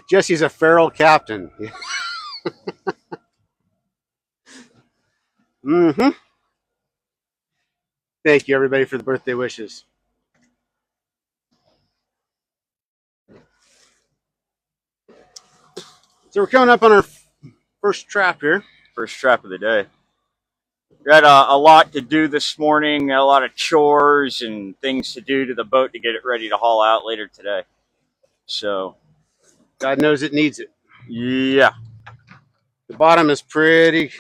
Jesse's a feral captain. Mm-hmm. Thank you, everybody, for the birthday wishes. So we're coming up on our first trap here. First trap of the day. We had a lot to do this morning, a lot of chores and things to do to the boat to get it ready to haul out later today. So, God knows it needs it. yeah. The bottom is pretty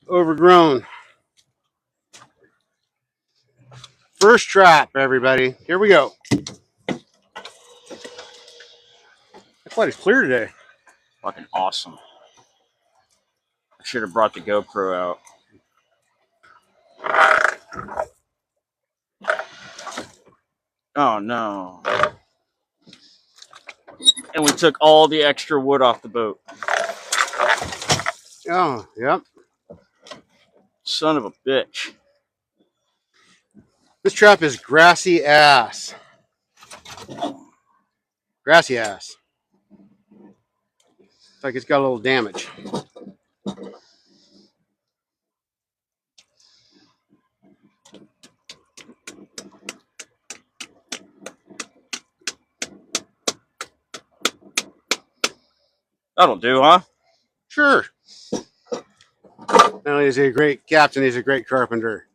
overgrown. First trap, everybody. Here we go. That quite is clear today. Fucking awesome. I should have brought the GoPro out. Oh, no. And we took all the extra wood off the boat. Oh, yep. Son of a bitch. This trap is grassy ass. Grassy ass. It's like it's got a little damage. That'll do, huh? Sure. Not only is he a great captain, he's a great carpenter.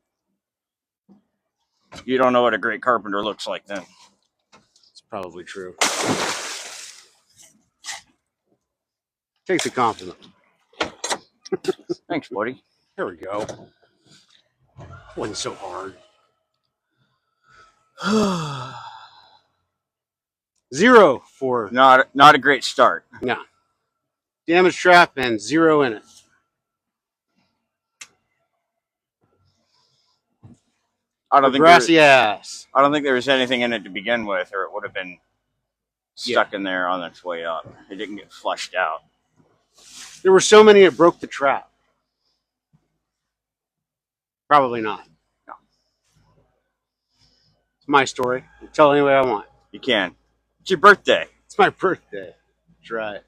You don't know what a great carpenter looks like then. It's probably true. Takes a compliment. Thanks, buddy. There we go. Wasn't so hard. 0 for Not a great start. no. Damage trap and 0 in it. I don't think Grassy ass. I don't think there was anything in it to begin with, or it would have been stuck in there on its way up. It didn't get flushed out. There were so many it broke the trap. Probably not. No. It's my story. I tell any way I want. You can. It's your birthday. It's my birthday. That's right.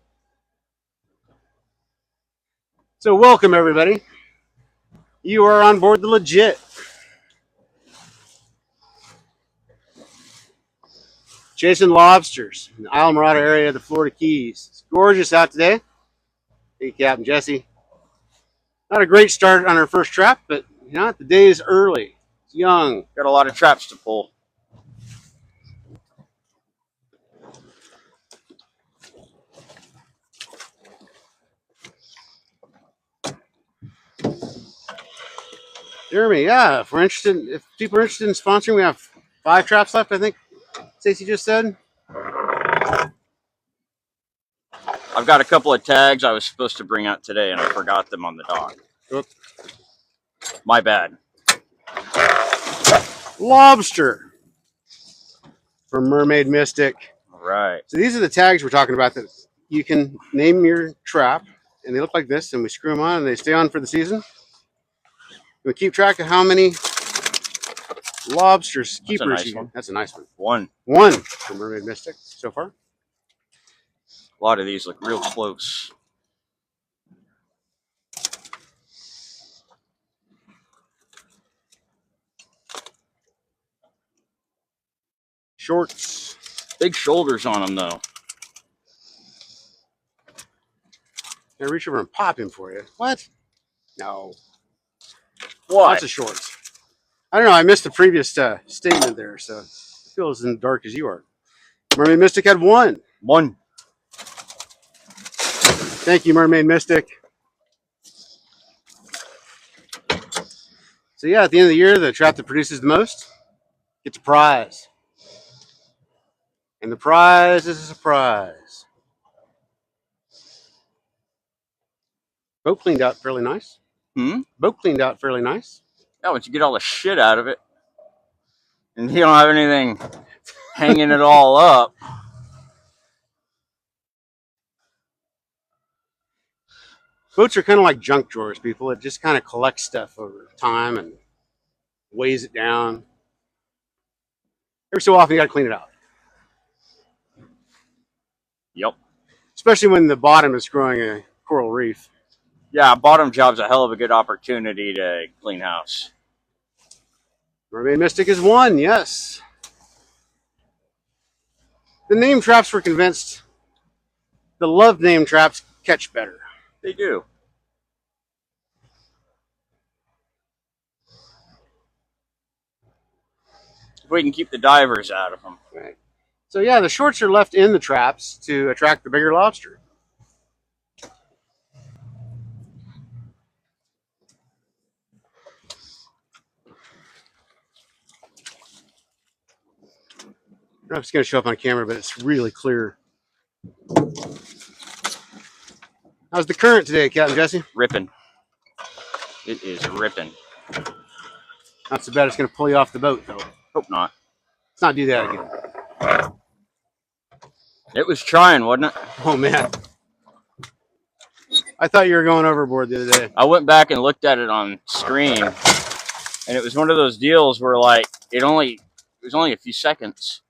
So welcome, everybody. You are on board the Legit. Chasing lobsters in the Isle Morada area of the Florida Keys. It's gorgeous out today. Hey, Captain Jesse. Not a great start on our first trap, but you know, the day is early. It's young. Got a lot of traps to pull. Jeremy, yeah, if people are interested in sponsoring, we have 5 traps left, I think Stacey just said. I've got a couple of tags I was supposed to bring out today, and I forgot them on the dock. Oop. My bad. Lobster from Mermaid Mystic. All right. So these are the tags we're talking about that you can name your trap, and they look like this, and we screw them on, and they stay on for the season. We keep track of how many lobsters keepers nice you one. That's a nice one. One. From Mermaid Mystic so far. A lot of these look real close. Shorts. Big shoulders on them, though. Can I reach over and pop him for you? What? No. What? Lots of shorts. I don't know. I missed the previous statement there, so I feel as in the dark as you are. Mermaid Mystic had 1. One. Thank you, Mermaid Mystic. So yeah, at the end of the year, the trap that produces the most gets a prize. And the prize is a surprise. Boat cleaned out fairly nice. Boat cleaned out fairly nice. Yeah, once you get all the shit out of it, and you don't have anything hanging it all up. Boats are kind of like junk drawers, people. It just kind of collects stuff over time and weighs it down. Every so often, you got to clean it out. Yep. especially when the bottom is growing a coral reef. Yeah, bottom job's a hell of a good opportunity to clean house. Mermaid Mystic is one, yes. The name traps were convinced the love name traps catch better. They do. If we can keep the divers out of them. Right. So yeah, the shorts are left in the traps to attract the bigger lobster. I don't know if it's going to show up on camera, but it's really clear. How's the current today, Captain Jesse? Ripping. It is ripping. Not so bad it's going to pull you off the boat, though. Hope not. Let's not do that again. It was trying, wasn't it? Oh, man. I thought you were going overboard the other day. I went back and looked at it on screen, and it was one of those deals where, like, it was only a few seconds.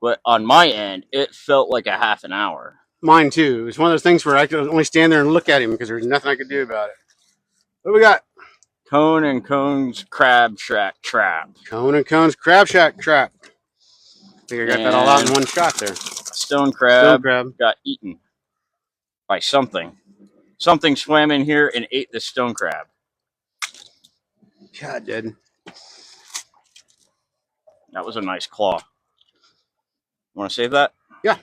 But on my end, it felt like a half an hour. Mine, too. It was one of those things where I could only stand there and look at him because there was nothing I could do about it. What do we got? Cone and Cone's Crab Shack Trap. Cone and Cone's Crab Shack Trap. I think I got that all out in one shot there. Stone crab, Stone crab got eaten by something. Something swam in here and ate the stone crab. God, did. That was a nice claw. Want to save that? Yeah.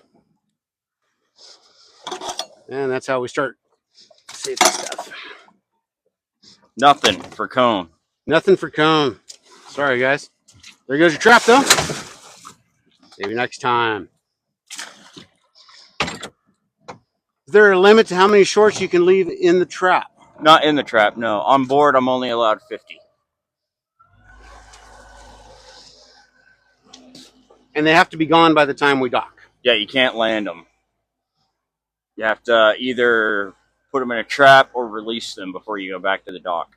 And that's how we start saving stuff. Nothing for Cone. Nothing for Cone. Sorry, guys. There goes your trap, though. Maybe next time. Is there a limit to how many shorts you can leave in the trap? Not in the trap, no. On board, I'm only allowed 50. And they have to be gone by the time we dock. Yeah, you can't land them. You have to either put them in a trap or release them before you go back to the dock.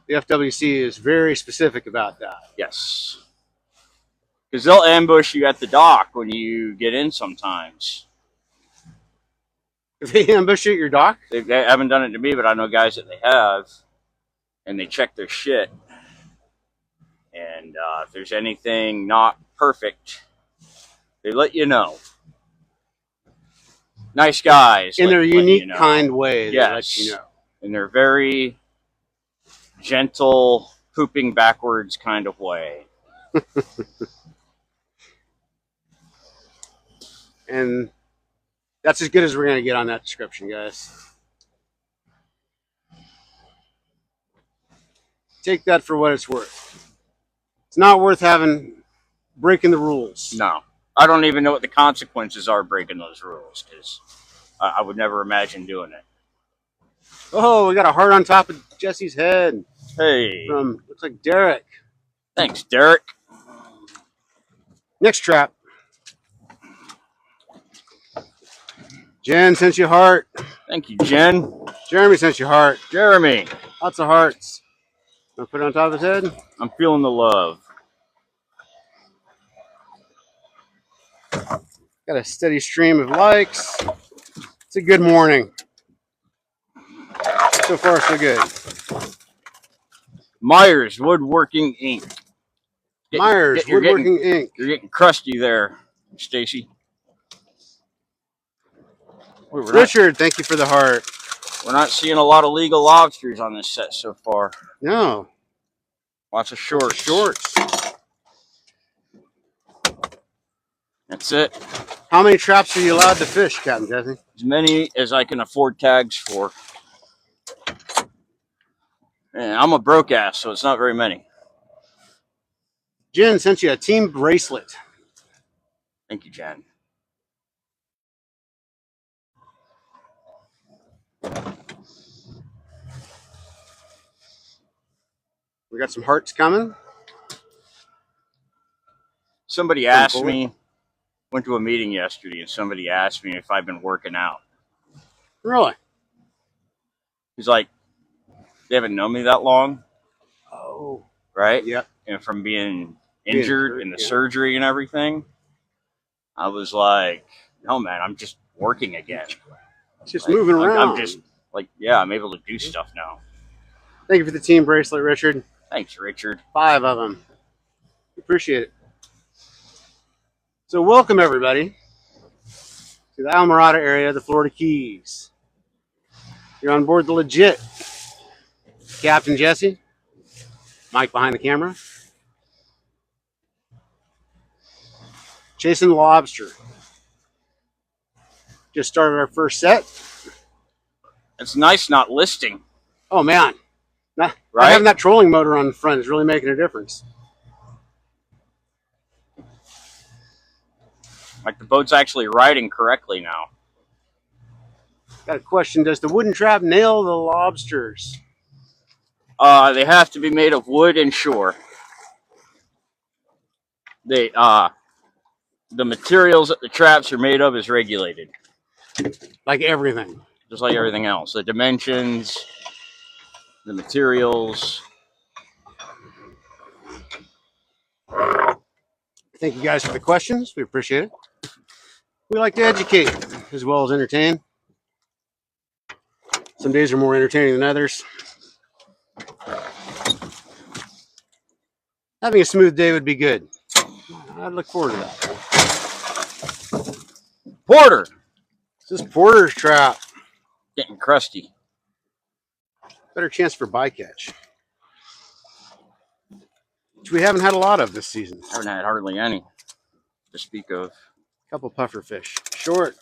The FWC is very specific about that. Yes. Because they'll ambush you at the dock when you get in sometimes. If they ambush you at your dock? They haven't done it to me, but I know guys that they have. And they check their shit. And if there's anything not perfect, they let you know. Nice guys. In their unique, you know. kind way, they Yes. let you know. In their very gentle, pooping backwards kind of way. And that's as good as we're going to get on that description, guys. Take that for what it's worth. It's not worth breaking the rules. No. I don't even know what the consequences are breaking those rules, because I would never imagine doing it. Oh, we got a heart on top of Jesse's head. Hey. From, looks like Derek. Thanks, Derek. Next trap. Jen sent you a heart. Thank you, Jen. Jeremy sent you a heart. Jeremy. Lots of hearts. Want to put it on top of his head? I'm feeling the love. Got a steady stream of likes. It's a good morning. So far, so good. Myers Woodworking Inc. Myers Woodworking Inc. You're getting crusty there, Stacy. Richard, thank you for the heart. We're not seeing a lot of legal lobsters on this set so far. No. Lots of shorts. Shorts. That's it. How many traps are you allowed to fish, Captain Jesse? As many as I can afford tags for. And I'm a broke ass, so it's not very many. Jen sent you a team bracelet. Thank you, Jen. We got some hearts coming. Somebody asked me, went to a meeting yesterday, and somebody asked me if I've been working out. Really? He's like, they haven't known me that long. Oh. Right? Yep. And from being injured in the surgery and everything. I was like, no, man, I'm just working again. Just Like, moving around. I'm just like, yeah, I'm able to do stuff now. Thank you for the team bracelet, Richard. Thanks, Richard. 5 of them. Appreciate it. So welcome everybody to the Almirada area, the Florida Keys. You're on board the Legit. Captain Jesse, Mike behind the camera. Chasing lobster. Just started our first set. It's nice not listing. Oh man, not Right? having that trolling motor on the front is really making a difference. Like the boat's actually riding correctly now. Got a question: does the wooden trap nail the lobsters? They have to be made of wood and shore. They the materials that the traps are made of is regulated, Like everything. just like everything else. The dimensions, the materials. Thank you guys for the questions. We appreciate it. We like to educate as well as entertain. Some days are more entertaining than others. Having a smooth day would be good. I'd look forward to that. Porter! This is Porter's trap. Getting crusty. Better chance for bycatch, which we haven't had a lot of this season. Haven't had hardly any to speak of. A couple puffer fish. Short.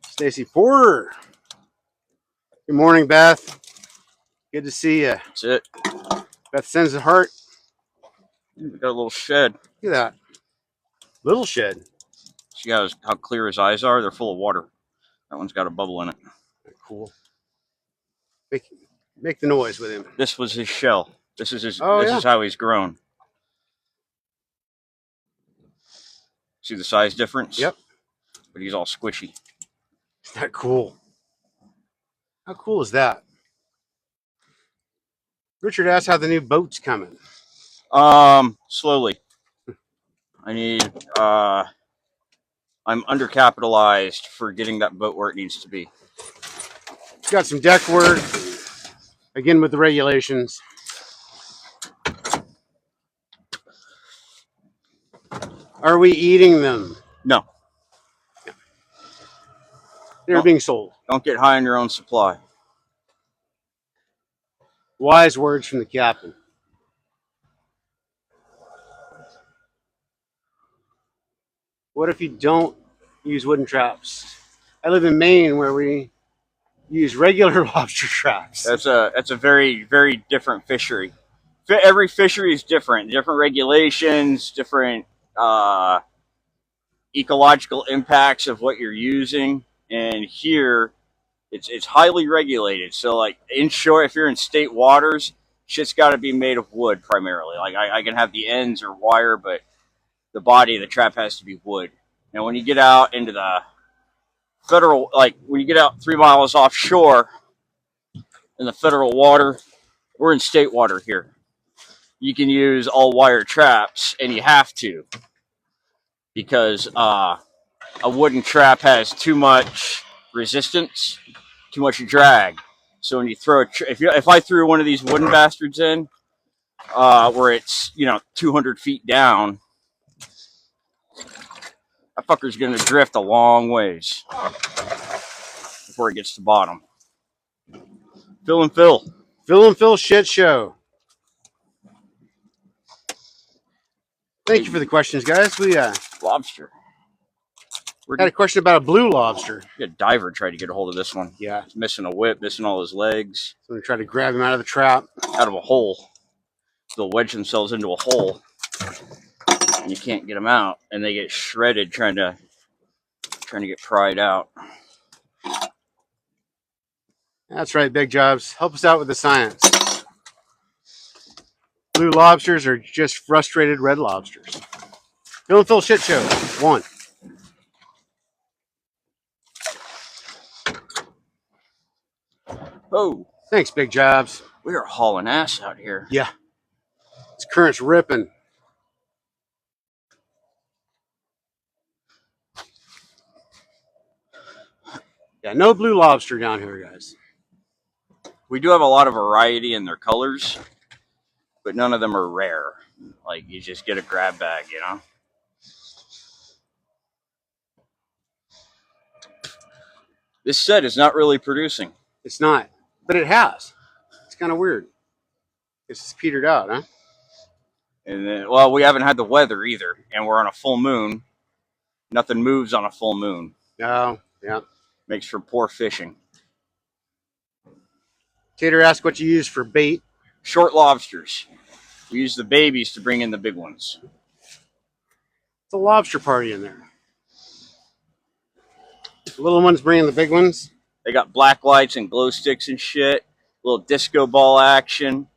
Stacy Porter. Good morning, Beth. Good to see you. That's it. Beth sends the heart. We got a little shed. Look at that. Little shed. See how clear his eyes are? They're full of water. That one's got a bubble in it. Cool. Make the noise with him. This was his shell. This is his. Oh, this yeah. is how he's grown. See the size difference? Yep. But he's all squishy. Isn't that cool? How cool is that? Richard asked how the new boat's coming. Slowly. I need. I'm undercapitalized for getting that boat where it needs to be. Got some deck work. Again with the regulations. Are we eating them? No. They're being sold. Don't get high on your own supply. Wise words from the captain. What if you don't use wooden traps? I live in Maine where we use regular lobster traps. That's a very, very different fishery. Every fishery is different. Different regulations, different ecological impacts of what you're using. And here, it's highly regulated. So like inshore, if you're in state waters, shit's got to be made of wood primarily. Like I can have the ends or wire, but the body of the trap has to be wood. Now when you get out into the federal, like when you get out 3 miles offshore in the federal water, we're in state water here. You can use all wire traps, and you have to, because a wooden trap has too much resistance, too much drag. So when you throw if I threw one of these wooden bastards in, where it's 200 feet down, that fucker's gonna drift a long ways before it gets to bottom. Phil and Phil. Phil and Phil shit show. Thank you for the questions, guys. We Lobster. had a question about a blue lobster. A diver tried to get a hold of this one. Yeah. He's missing a whip, missing all his legs. So we tried to grab him out of the trap. Out of a hole. They'll wedge themselves into a hole. And you can't get them out. And they get shredded trying to get pried out. That's right, Big Jobs. Help us out with the science. Blue lobsters are just frustrated red lobsters. Phil and Phil shit show. 1. Oh, Thanks, Big Jobs. we are hauling ass out here. Yeah. This current's ripping. Yeah, no blue lobster down here, guys. We do have a lot of variety in their colors, but none of them are rare. Like, you just get a grab bag, you know? This set is not really producing. It's not, but it has. It's kind of weird. It's petered out, huh? And then, well, we haven't had the weather either, and we're on a full moon. Nothing moves on a full moon. No, yeah. Makes for poor fishing. Tater asked what you use for bait. Short lobsters. We use the babies to bring in the big ones. It's a lobster party in there. The little ones bringing the big ones. They got black lights and glow sticks and shit. Little disco ball action.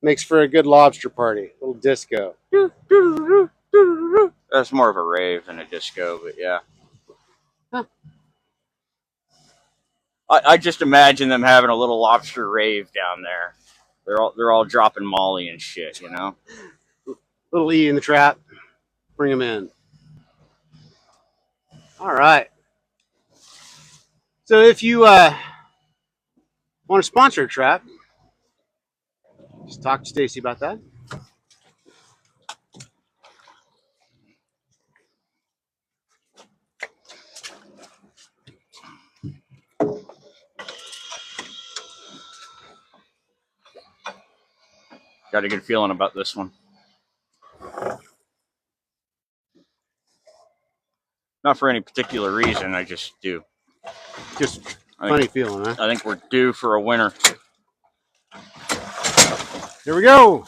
Makes for a good lobster party. A little disco. That's more of a rave than a disco, but yeah. Huh. I just imagine them having a little lobster rave down there. They're all dropping Molly and shit, you know. Little E in the trap. Bring them in. All right. So if you want to sponsor a trap, just talk to Stacy about that. Got a good feeling about this one. Not for any particular reason, I just do. Just funny feeling, huh? I think we're due for a winner. Here we go.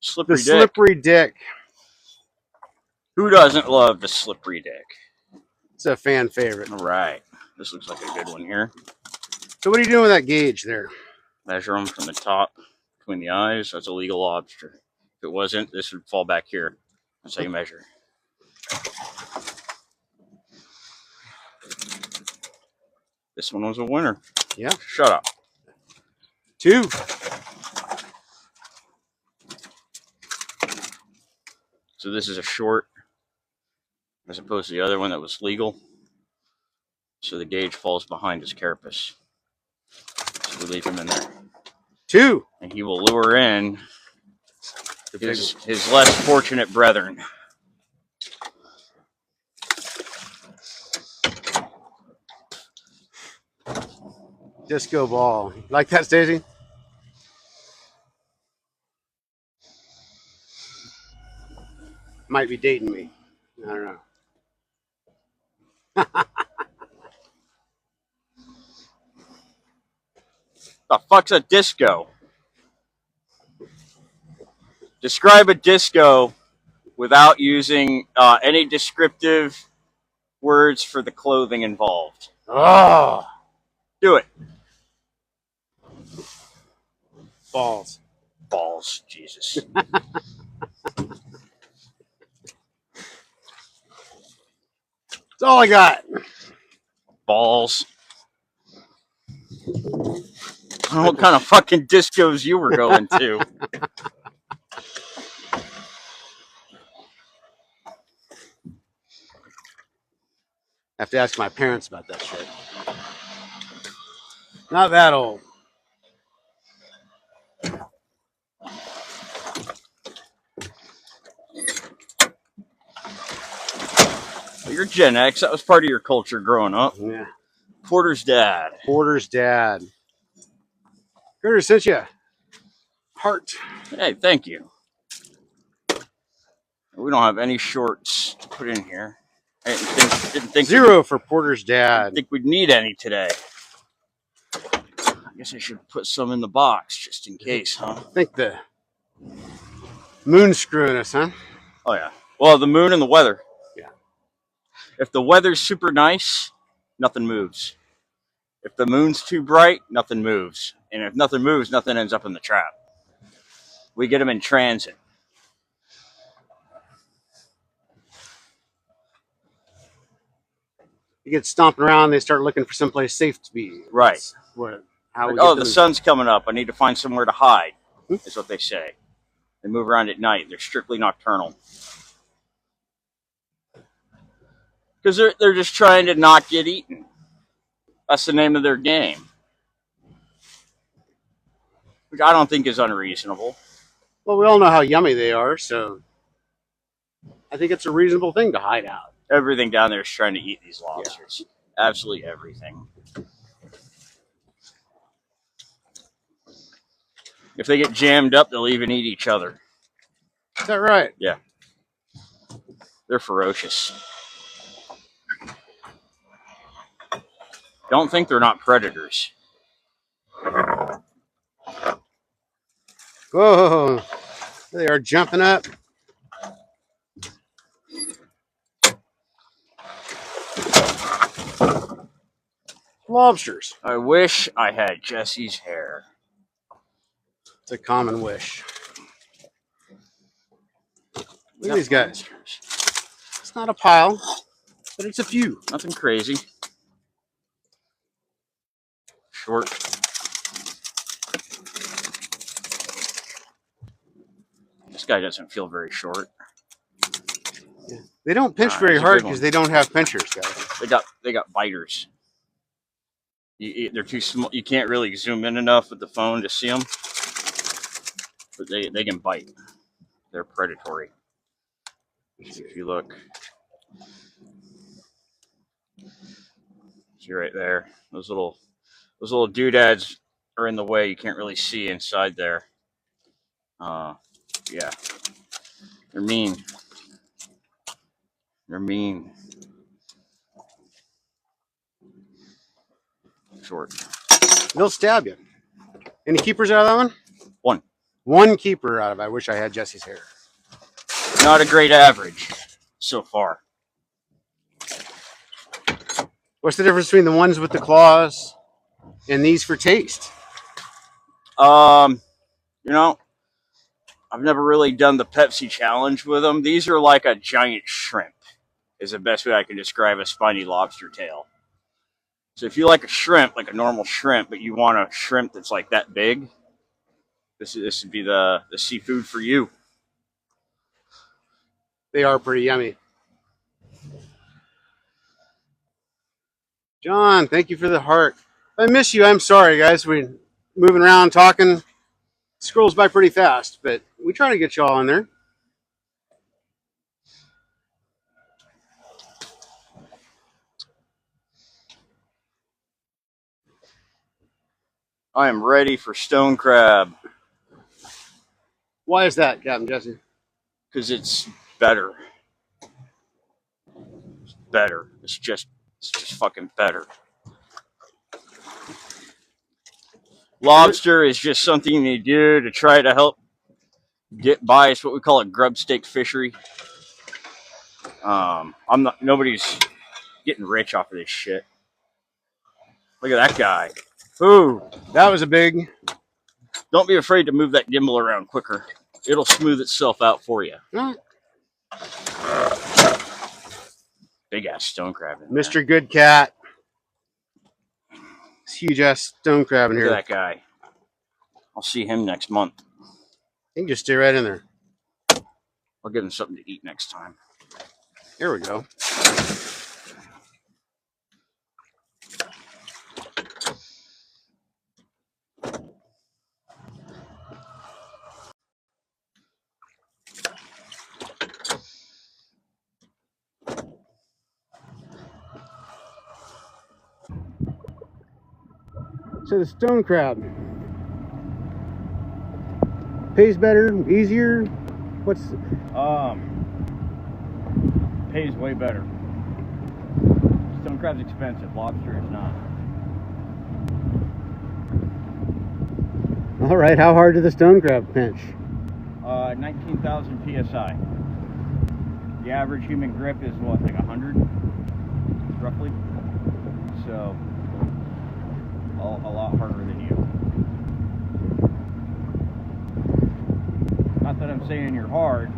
Slippery The dick. slippery dick. Who doesn't love the slippery dick? It's a fan favorite. All right. This looks like a good one here. So what are you doing with that gauge there? Measure them from the top between the eyes. That's a legal lobster. If it wasn't, this would fall back here. That's how you measure. This one was a winner. Yeah. Shut up. 2. So this is a short, as opposed to the other one that was legal. So the gauge falls behind his carapace. So we leave him in there. 2. And he will lure in his less fortunate brethren. Disco ball. Like that, Stacy? Might be dating me. I don't know. The fuck's a disco? Describe a disco without using any descriptive words for the clothing involved. Oh, Do it. balls. Balls, Jesus. That's all I got. Balls. I don't know what kind of fucking discos you were going to. I have to ask my parents about that shit. Not that old. You're Gen X. That was part of your culture growing up. Yeah. Porter's dad. Porter's dad. Critter sent you a heart. Hey, thank you. We don't have any shorts to put in here. I didn't think 0 for Porter's I dad. didn't think we'd need any today. I guess I should put some in the box just in case, huh? I think the moon's screwing us, huh? Oh, yeah. Well, the moon and the weather. Yeah. If the weather's super nice, nothing moves. If the moon's too bright, nothing moves. And if nothing moves, nothing ends up in the trap. We get them in transit. You get stomping around, they start looking for someplace safe to be. Right. That's how we Like, oh, get the them. sun's coming up. I need to find somewhere to hide, is what they say. They move around at night. They're strictly nocturnal. Because they're just trying to not get eaten. That's the name of their game. Which I don't think is unreasonable. Well, we all know how yummy they are, so I think it's a reasonable thing to hide out. Everything down there is trying to eat these lobsters. Yeah. Absolutely everything. If they get jammed up, they'll even eat each other. Is that right? Yeah. They're ferocious. Don't think they're not predators. Whoa! They are jumping up. Lobsters. I wish I had Jesse's hair. It's a common wish. Look at these guys. It's not a pile, but it's a few. Nothing crazy. Short. This guy doesn't feel very short. Yeah. They don't pinch very hard because they don't have pinchers, guys. They got biters. They're too small. You can't really zoom in enough with the phone to see them, but they can bite. They're predatory. If you look, see right there, those little doodads are in the way. You can't really see inside there. Yeah, they're mean. They're mean. Short. They'll stab you. Any keepers out of that one? One. One keeper out of it. I wish I had Jesse's hair. Not a great average so far. What's the difference between the ones with the claws and these for taste? You know, I've never really done the Pepsi challenge with them. These are like a giant shrimp, is the best way I can describe a spiny lobster tail. So if you like a shrimp, like a normal shrimp, but you want a shrimp that's like that big, this would be the seafood for you. They are pretty yummy. John, thank you for the heart. I miss you. I'm sorry, guys. We're moving around, talking. Scrolls by pretty fast, but we try to get you all in there. I am ready for stone crab. Why is that, Captain Jesse? Because it's better. It's better. It's just fucking better. Lobster is just something you do to try to help get by. It's what we call a grub stake fishery. Nobody's getting rich off of this shit. Look at that guy. Ooh, that was a big. Don't be afraid to move that gimbal around quicker. It'll smooth itself out for you. Big ass stone crab in there. Mr. Good Cat. This huge ass stone crab in here. Look at that guy. I'll see him next month. He can just stay right in there. I'll give him something to eat next time. Here we go. So the stone crab pays better, easier. What's pays way better. Stone crab's expensive. Lobster is not. All right. How hard did the stone crab pinch? 19,000 psi. The average human grip is what, like 100, roughly. So. A lot harder than you. Not that I'm saying you're hard.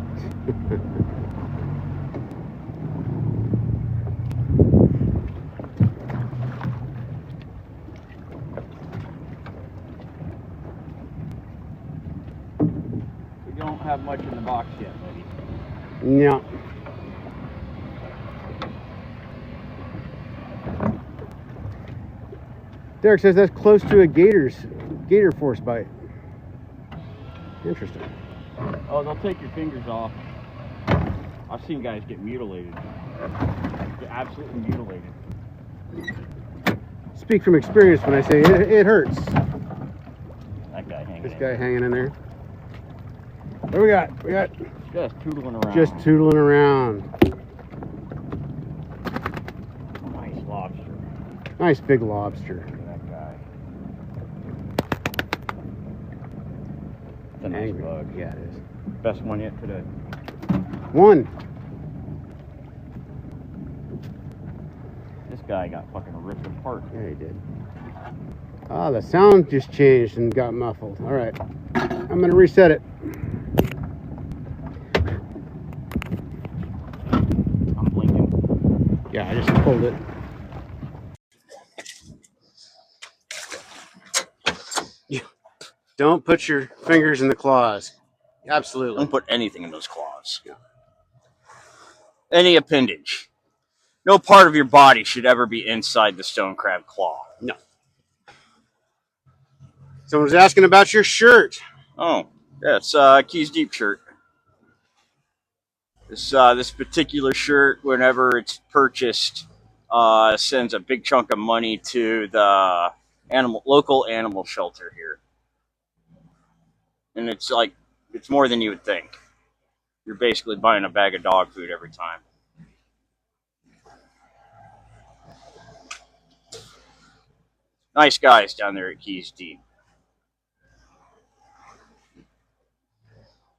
We don't have much in the box yet, buddy. No. Derek says that's close to a gator force bite. Interesting. Oh, they'll take your fingers off. I've seen guys get mutilated. Get absolutely mutilated. Speak from experience when I say it hurts. That guy hanging. This guy hanging in there. What do we got? We got just tootling around. Just tootling around. Nice lobster. Nice big lobster. Look at that guy. It's a nice Angry bug. Yeah, it is. Best one yet today. One. This guy got fucking ripped apart. Yeah, he did. Ah, the sound just changed and got muffled. All right, I'm gonna reset it. I'm blinking. Yeah, I just pulled it. Yeah. Don't put your fingers in the claws. Absolutely. Don't put anything in those claws. Yeah. Any appendage. No part of your body should ever be inside the stone crab claw. No. Someone was asking about your shirt. Oh, yeah, it's Keys Deep shirt. This particular shirt, whenever it's purchased, sends a big chunk of money to the local animal shelter here. And it's more than you would think. You're basically buying a bag of dog food every time. Nice guys down there at Keys Deep.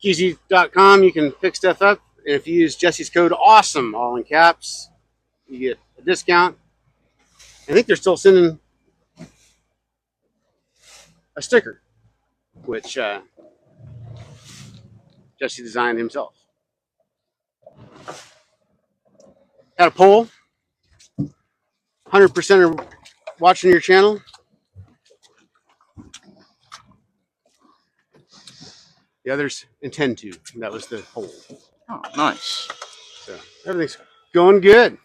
KeysDeep.com, you can pick stuff up. And if you use Jesse's code AWESOME, all in caps, you get a discount. I think they're still sending a sticker, which Jesse designed himself. Had a poll. 100% are watching your channel. The others intend to. That was the poll. Oh, nice. So everything's going good.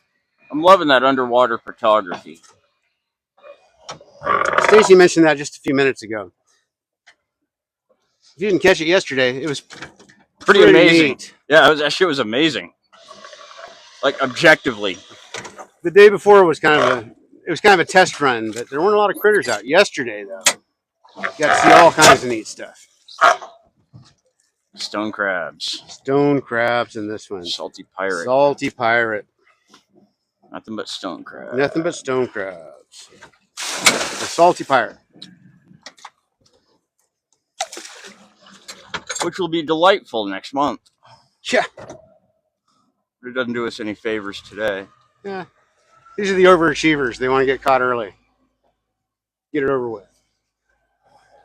I'm loving that underwater photography. Stacy mentioned that just a few minutes ago. If you didn't catch it yesterday, it was pretty amazing. Neat. Yeah, that shit was amazing. Like objectively. The day before was kind of a test run, but there weren't a lot of critters out. Yesterday though, you got to see all kinds of neat stuff. Stone crabs. Stone crabs in this one. Salty pirate. Salty pirate. Nothing but stone crabs. Nothing but stone crabs. The salty pirate. Which will be delightful next month. Yeah. But it doesn't do us any favors today. Yeah. These are the overachievers. They want to get caught early. Get it over with.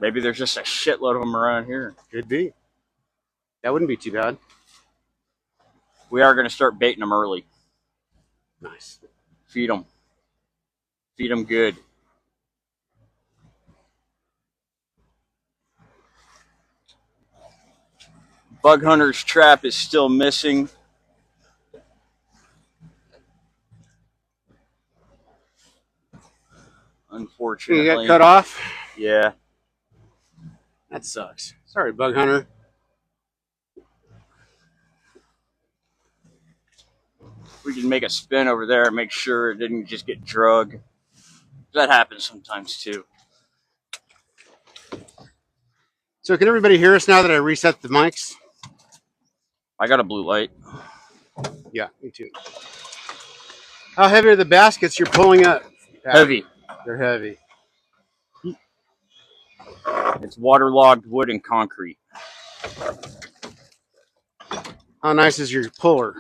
Maybe there's just a shitload of them around here. Could be. That wouldn't be too bad. We are going to start baiting them early. Nice. Feed them. Feed them good. Bug Hunter's trap is still missing. Unfortunately. You got cut off? Yeah. That sucks. Sorry, Bug Hunter. We can make a spin over there and make sure it didn't just get drug. That happens sometimes too. So can everybody hear us now that I reset the mics? I got a blue light. Yeah, me too. How heavy are the baskets you're pulling up? Heavy. They're heavy. It's waterlogged wood and concrete. How nice is your puller?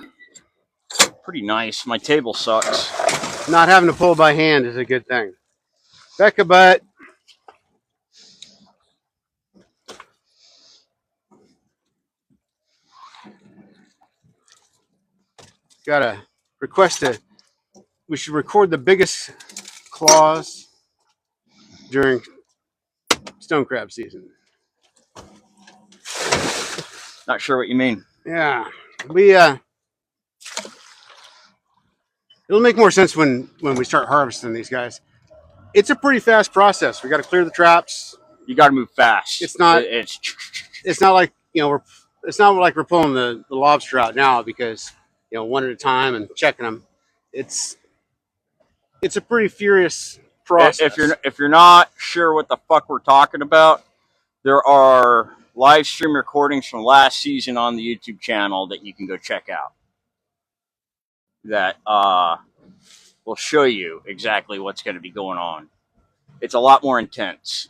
Pretty nice. My table sucks. Not having to pull by hand is a good thing. Becca butt. Got a request that we should record the biggest claws during stone crab season. Not sure what you mean. Yeah, it'll make more sense when we start harvesting these guys. it's a pretty fast process. We got to clear the traps. You got to move fast. It's not. It's It's not like it's not like we're pulling the lobster out now because one at a time and checking them. It's a pretty furious process. if you're not sure what the fuck we're talking about, there are live stream recordings from last season on the YouTube channel that you can go check out. That will show you exactly what's going to be going on. It's a lot more intense.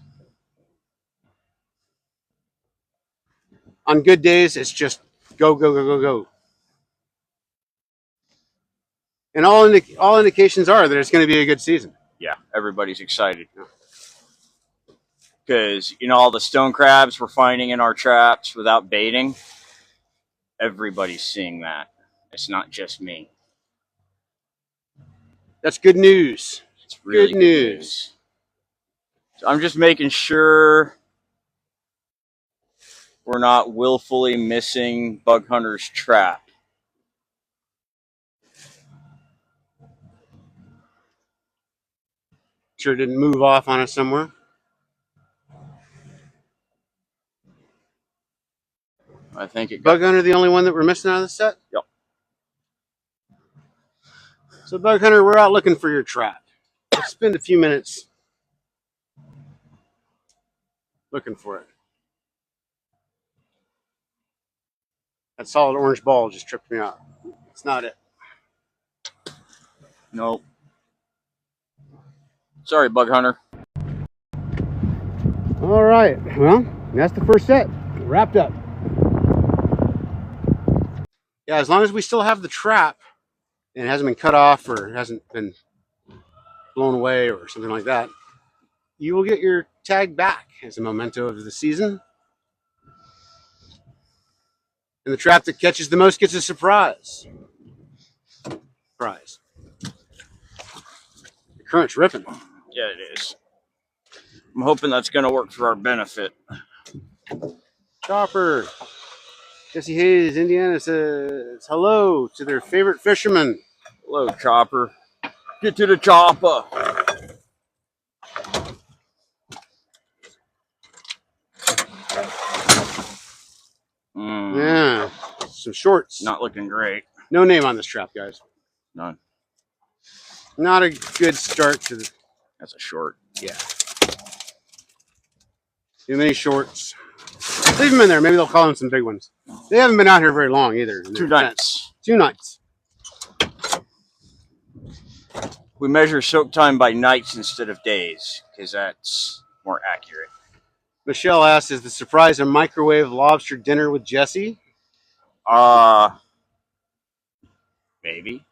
On good days, it's just go, go, go, go, go. And all indications are that it's going to be a good season. Yeah, everybody's excited. Because, all the stone crabs we're finding in our traps without baiting, everybody's seeing that. It's not just me. That's good news. It's really good news. So I'm just making sure we're not willfully missing Bug Hunter's trap. Sure didn't move off on us somewhere. I think it Bug Hunter the only one that we're missing out of the set? Yep. So Bug Hunter, we're out looking for your trap. Let's spend a few minutes looking for it. That solid orange ball just tripped me out. It's not it. Nope. Sorry, Bug Hunter. All right. Well, that's the first set. Wrapped up. Yeah, as long as we still have the trap and it hasn't been cut off or hasn't been blown away or something like that, you will get your tag back as a memento of the season. And the trap that catches the most gets a surprise. Prize. The current's ripping. Yeah, it is. I'm hoping that's going to work for our benefit. Chopper. Jesse Hayes, Indiana says hello to their favorite fisherman. Hello, Chopper. Get to the chopper. Yeah, some shorts. Not looking great. No name on this trap, guys. None. Not a good start to the. That's a short. Yeah. Too many shorts. Leave them in there. Maybe they'll call them some big ones. They haven't been out here very long either. 2 nights. 2 nights. We measure soak time by nights instead of days because that's more accurate. Michelle asks, is the surprise a microwave lobster dinner with Jesse? Maybe.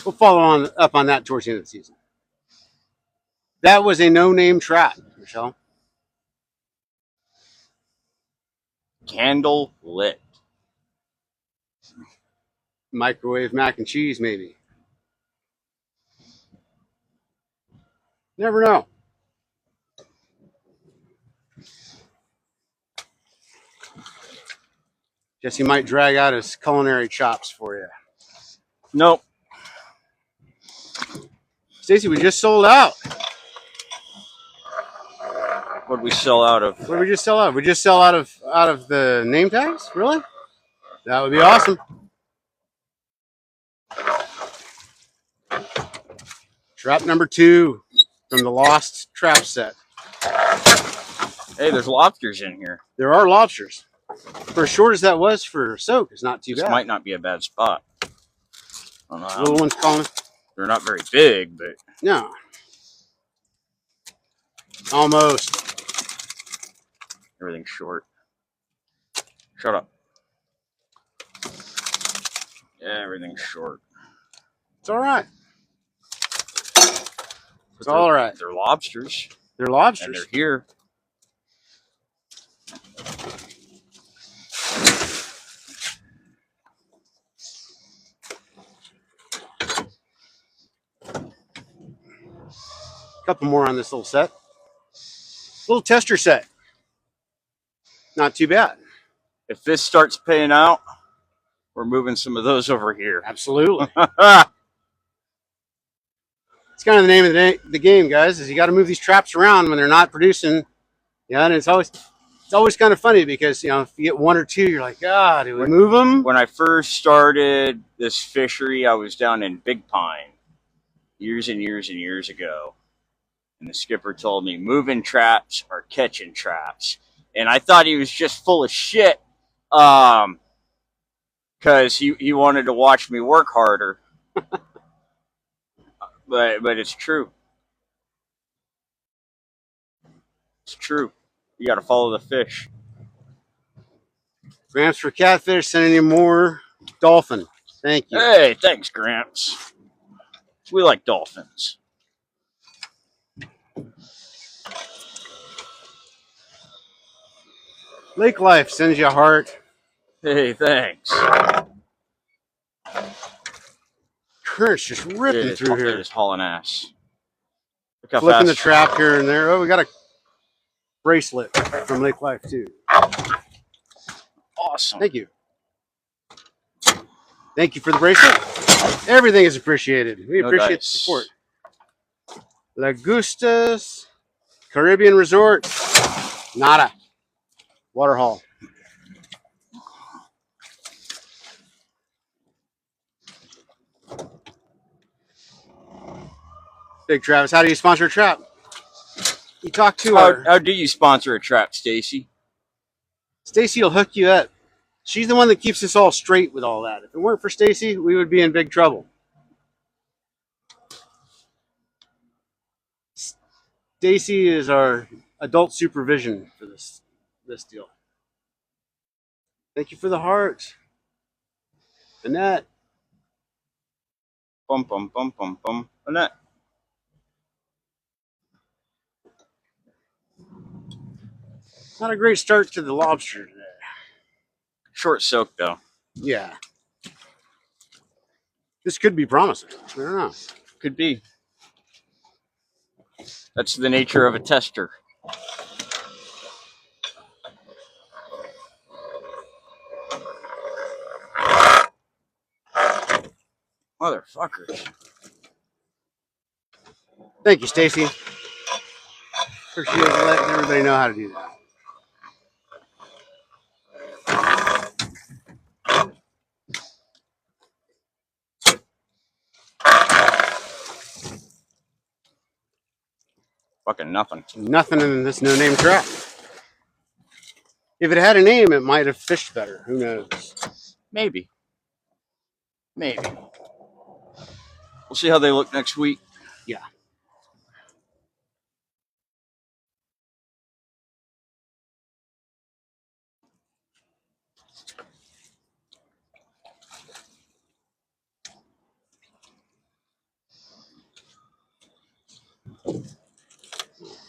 We'll follow up on that towards the end of the season. That was a no-name trap, Michelle. Candle lit. Microwave mac and cheese, maybe. Never know. Jesse might drag out his culinary chops for you. Nope. Stacy, we just sold out. What did we sell out of? What did we just sell out? We just sell out of the name tags? Really? That would be awesome. Trap number 2 from the Lost Trap set. Hey, there's lobsters in here. There are lobsters. For as short as that was for soak, it's not too This bad. might not be a bad spot. I don't know. Little ones calling. They're not very big, but No. Almost. everything's short. Shut up. Yeah, everything's short. It's all right. It's all right. They're lobsters. They're lobsters. And they're here. Couple more on this little set. Little tester set. Not too bad. If this starts paying out, we're moving some of those over here. Absolutely. kind of the name of the game, guys. Is you got to move these traps around when they're not producing. Yeah, and it's always kind of funny because if you get one or two, you're like, God, do we move them? When I first started this fishery, I was down in Big Pine years and years and years ago. And the skipper told me moving traps are catching traps. And I thought he was just full of shit because he wanted to watch me work harder. But it's true. It's true. You got to follow the fish. Gramps for catfish, sending you more dolphin. Thank you. Hey, thanks, Gramps. We like dolphins. Lake Life sends you a heart. Hey, thanks. Current's just ripping through It here. is hauling ass. Look how Flipping the fast. trap here and there. Oh, we got a bracelet from Lake Life too. Awesome. Thank you. Thank you for the bracelet. Everything is appreciated. We appreciate the support. Lagustas Caribbean Resort. Nada. Waterhall. Big Travis, how do you sponsor a trap? You talk to her. How do you sponsor a trap, Stacy? Stacy will hook you up. She's the one that keeps us all straight with all that. If it weren't for Stacy, we would be in big trouble. Stacy is our adult supervision for this deal. Thank you for the heart. Annette. Bum, bum, bum, bum, bum. Annette. Not a great start to the lobster today. Short soak, though. Yeah. This could be promising. I don't know. Could be. That's the nature of a tester. Motherfuckers. Thank you, Stacy. Appreciate letting everybody know how to do that. Fucking nothing. Nothing in this no-name trap. If it had a name, it might have fished better. Who knows? Maybe. Maybe. We'll see how they look next week. Yeah.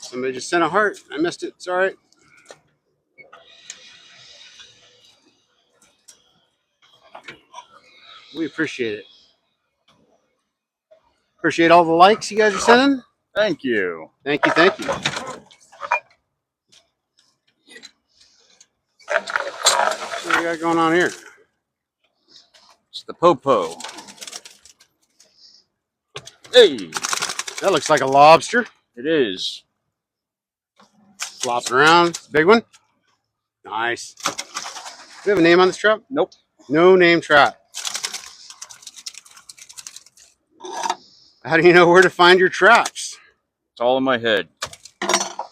Somebody just sent a heart. I missed it. It's all right. We appreciate it. Appreciate all the likes you guys are sending. Thank you. Thank you. Thank you. What do we got going on here? It's the Popo. Hey. That looks like a lobster. It is. Flopping around. Big one. Nice. Do we have a name on this trap? Nope. No name trap. How do you know where to find your traps? It's all in my head. I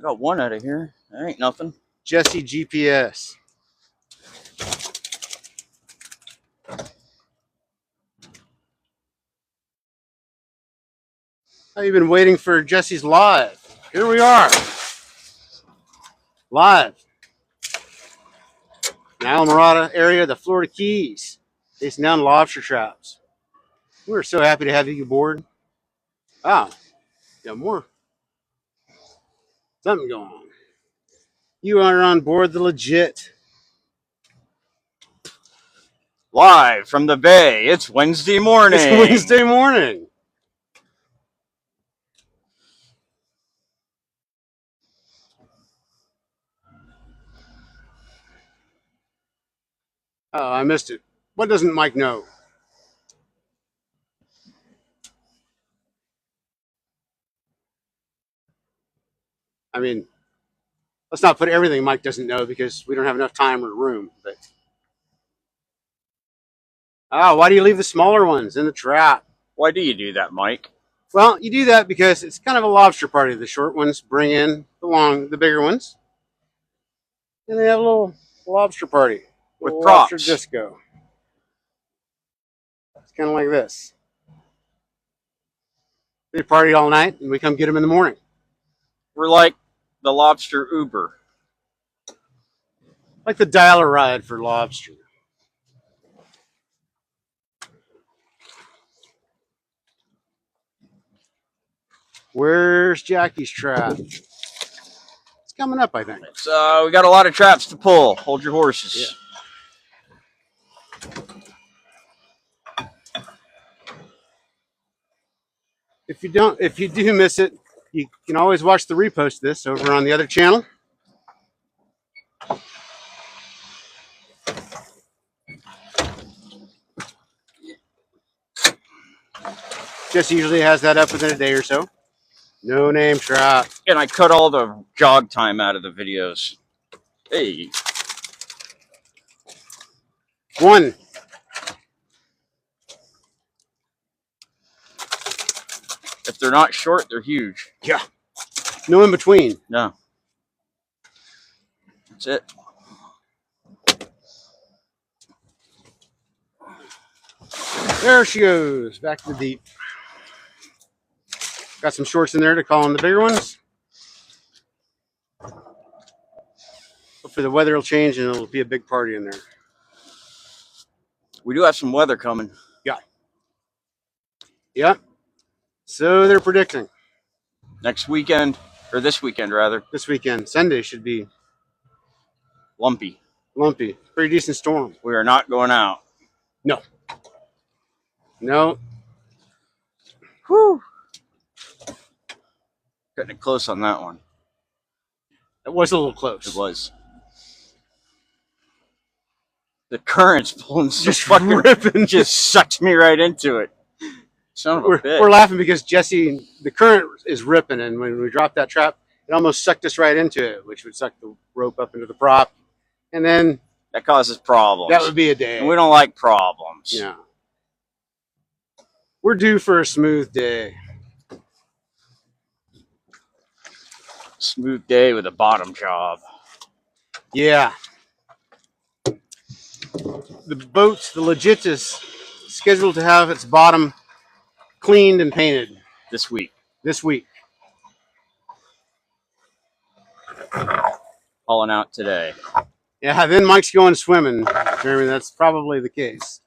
got one out of here. That ain't nothing. Jesse GPS. How you been waiting for Jesse's live? Here we are. Live. In the Islamorada area, the Florida Keys. Chasing down lobster traps. We're so happy to have you aboard. Wow. Got more. Something going on. You are on board the legit. Live from the bay. It's Wednesday morning. It's Wednesday morning. Oh, I missed it. What doesn't Mike know? I mean, let's not put everything Mike doesn't know because we don't have enough time or room. But why do you leave the smaller ones in the trap? Why do you do that, Mike? Well, you do that because it's kind of a lobster party. The short ones bring in the bigger ones, and they have a little lobster party With lobster props. disco. It's kind of like this. They party all night, and we come get them in the morning. We're like the lobster Uber. Like the dial-a ride for lobster. Where's Jackie's trap? It's coming up, I think. So we got a lot of traps to pull. Hold your horses. Yeah. If you do miss it, you can always watch the repost of this over on the other channel. Jesse usually has that up within a day or so. No name trap. And I cut all the jog time out of the videos. Hey. One. If they're not short, they're huge. Yeah. No in between. No. That's it. There she goes. Back to the deep. Got some shorts in there to call on the bigger ones. Hopefully the weather will change and it'll be a big party in there. We do have some weather coming. Yeah. Yeah. So they're predicting. Next weekend, or this weekend rather. This weekend. Sunday should be Lumpy. lumpy. Pretty decent storm. We are not going out. No. No. Whew. Cutting it close on that one. It was a little close. It was. The current's pulling so Just fucking ripping. just sucked me right into it. Son of a bitch. We're laughing because Jesse, the current is ripping, and when we dropped that trap, it almost sucked us right into it, which would suck the rope up into the prop. And then that causes problems. that would be a day. And we don't like problems. Yeah. We're due for a smooth day. Smooth day with a bottom job. Yeah. The boat, the Legit, is scheduled to have its bottom cleaned and painted This week. this week. Hauling out today. Yeah, then Mike's going swimming. Jeremy, that's probably the case.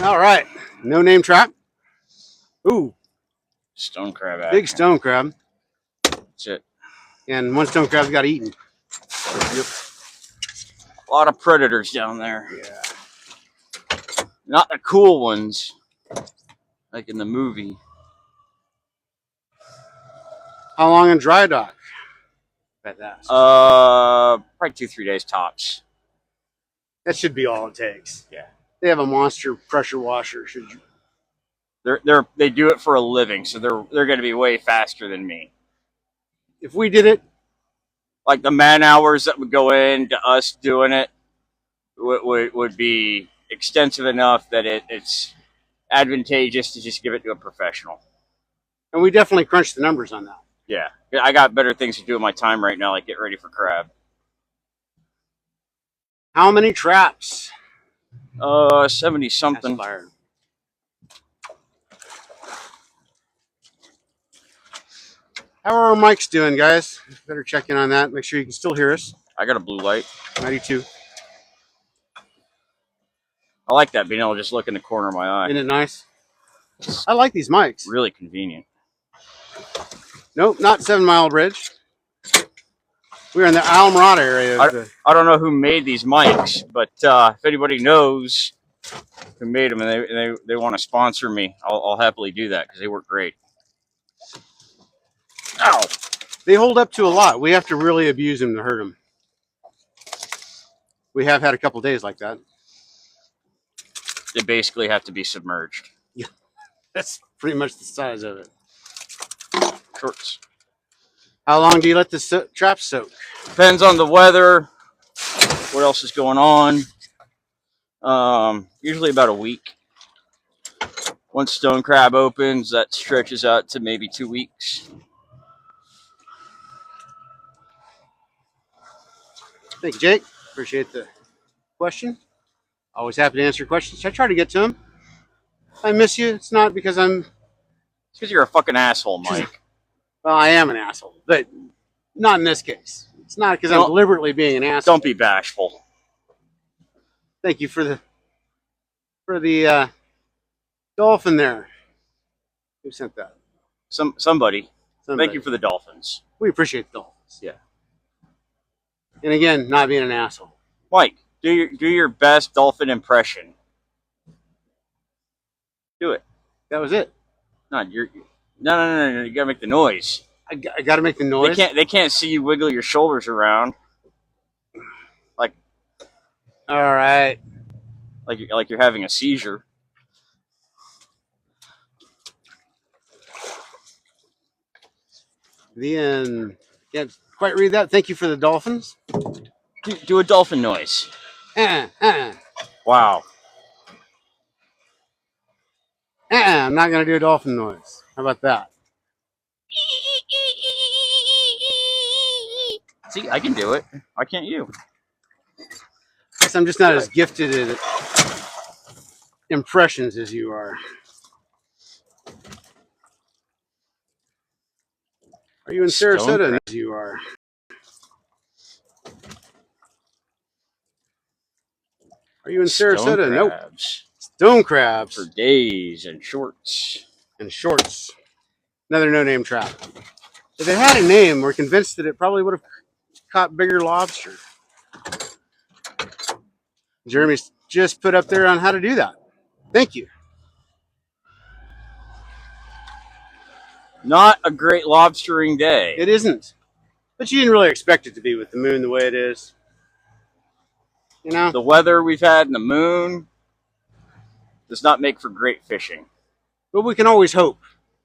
All right. No name trap. Ooh, Stone crab action. big stone crab. That's it. And one stone crab's got eaten. Yep. A lot of predators down there. Yeah. Not the cool ones. Like in the movie. How long in dry dock? Bet that. Probably 2-3 days tops. That should be all it takes. Yeah. They have a monster pressure washer. Should you? They do it for a living, so they're going to be way faster than me. If we did it, like the man hours that would go into us doing it would be extensive enough that it's advantageous to just give it to a professional. and we definitely crunched the numbers on that. Yeah, I got better things to do with my time right now, like get ready for crab. How many traps? 70 something. How are our mics doing, guys? Better check in on that. Make sure you can still hear us. I got a blue light. 92. I like that, being able to just look in the corner of my eye. Isn't it nice? I like these mics. Really convenient. Nope, not 7 Mile Bridge. We're in the Almirada area. I don't know who made these mics, but if anybody knows who made them and they want to sponsor me, I'll happily do that because they work great. Ow! They hold up to a lot. We have to really abuse them to hurt them. We have had a couple days like that. They basically have to be submerged. Yeah. That's pretty much the size of it. Shorts. How long do you let the trap soak? Depends on the weather. What else is going on? Usually about a week. Once stone crab opens, that stretches out to maybe 2 weeks. Thank you, Jake. Appreciate the question. Always happy to answer questions. I try to get to them. If I miss you, it's not because I'm. It's because you're a fucking asshole, Mike. Well, I am an asshole, but not in this case. It's not because I'm deliberately being an asshole. Don't be bashful. Thank you for the dolphin there. Who sent that? Somebody. Thank you for the dolphins. We appreciate the dolphins. Yeah. And again, not being an asshole. Mike, do your best dolphin impression. Do it. That was it. No. You gotta make the noise. I got to make the noise. They can't see you wiggle your shoulders around. Like. All right. Like you're having a seizure. The end. Can't quite read that. Thank you for the dolphins. Do a dolphin noise. Wow. I'm not going to do a dolphin noise. How about that? See, I can do it. Why can't you? Guess I'm just not as gifted at impressions as you are. Are you in Sarasota as you are? Are you in Sarasota? Nope. Stone crabs. For days and shorts. And shorts. Another no-name trap. If it had a name, we're convinced that it probably would have caught bigger lobster. Jeremy's just put up there on how to do that. Thank you. Not a great lobstering day. It isn't. But you didn't really expect it to be with the moon the way it is. You know? The weather we've had and the moon does not make for great fishing. But we can always hope.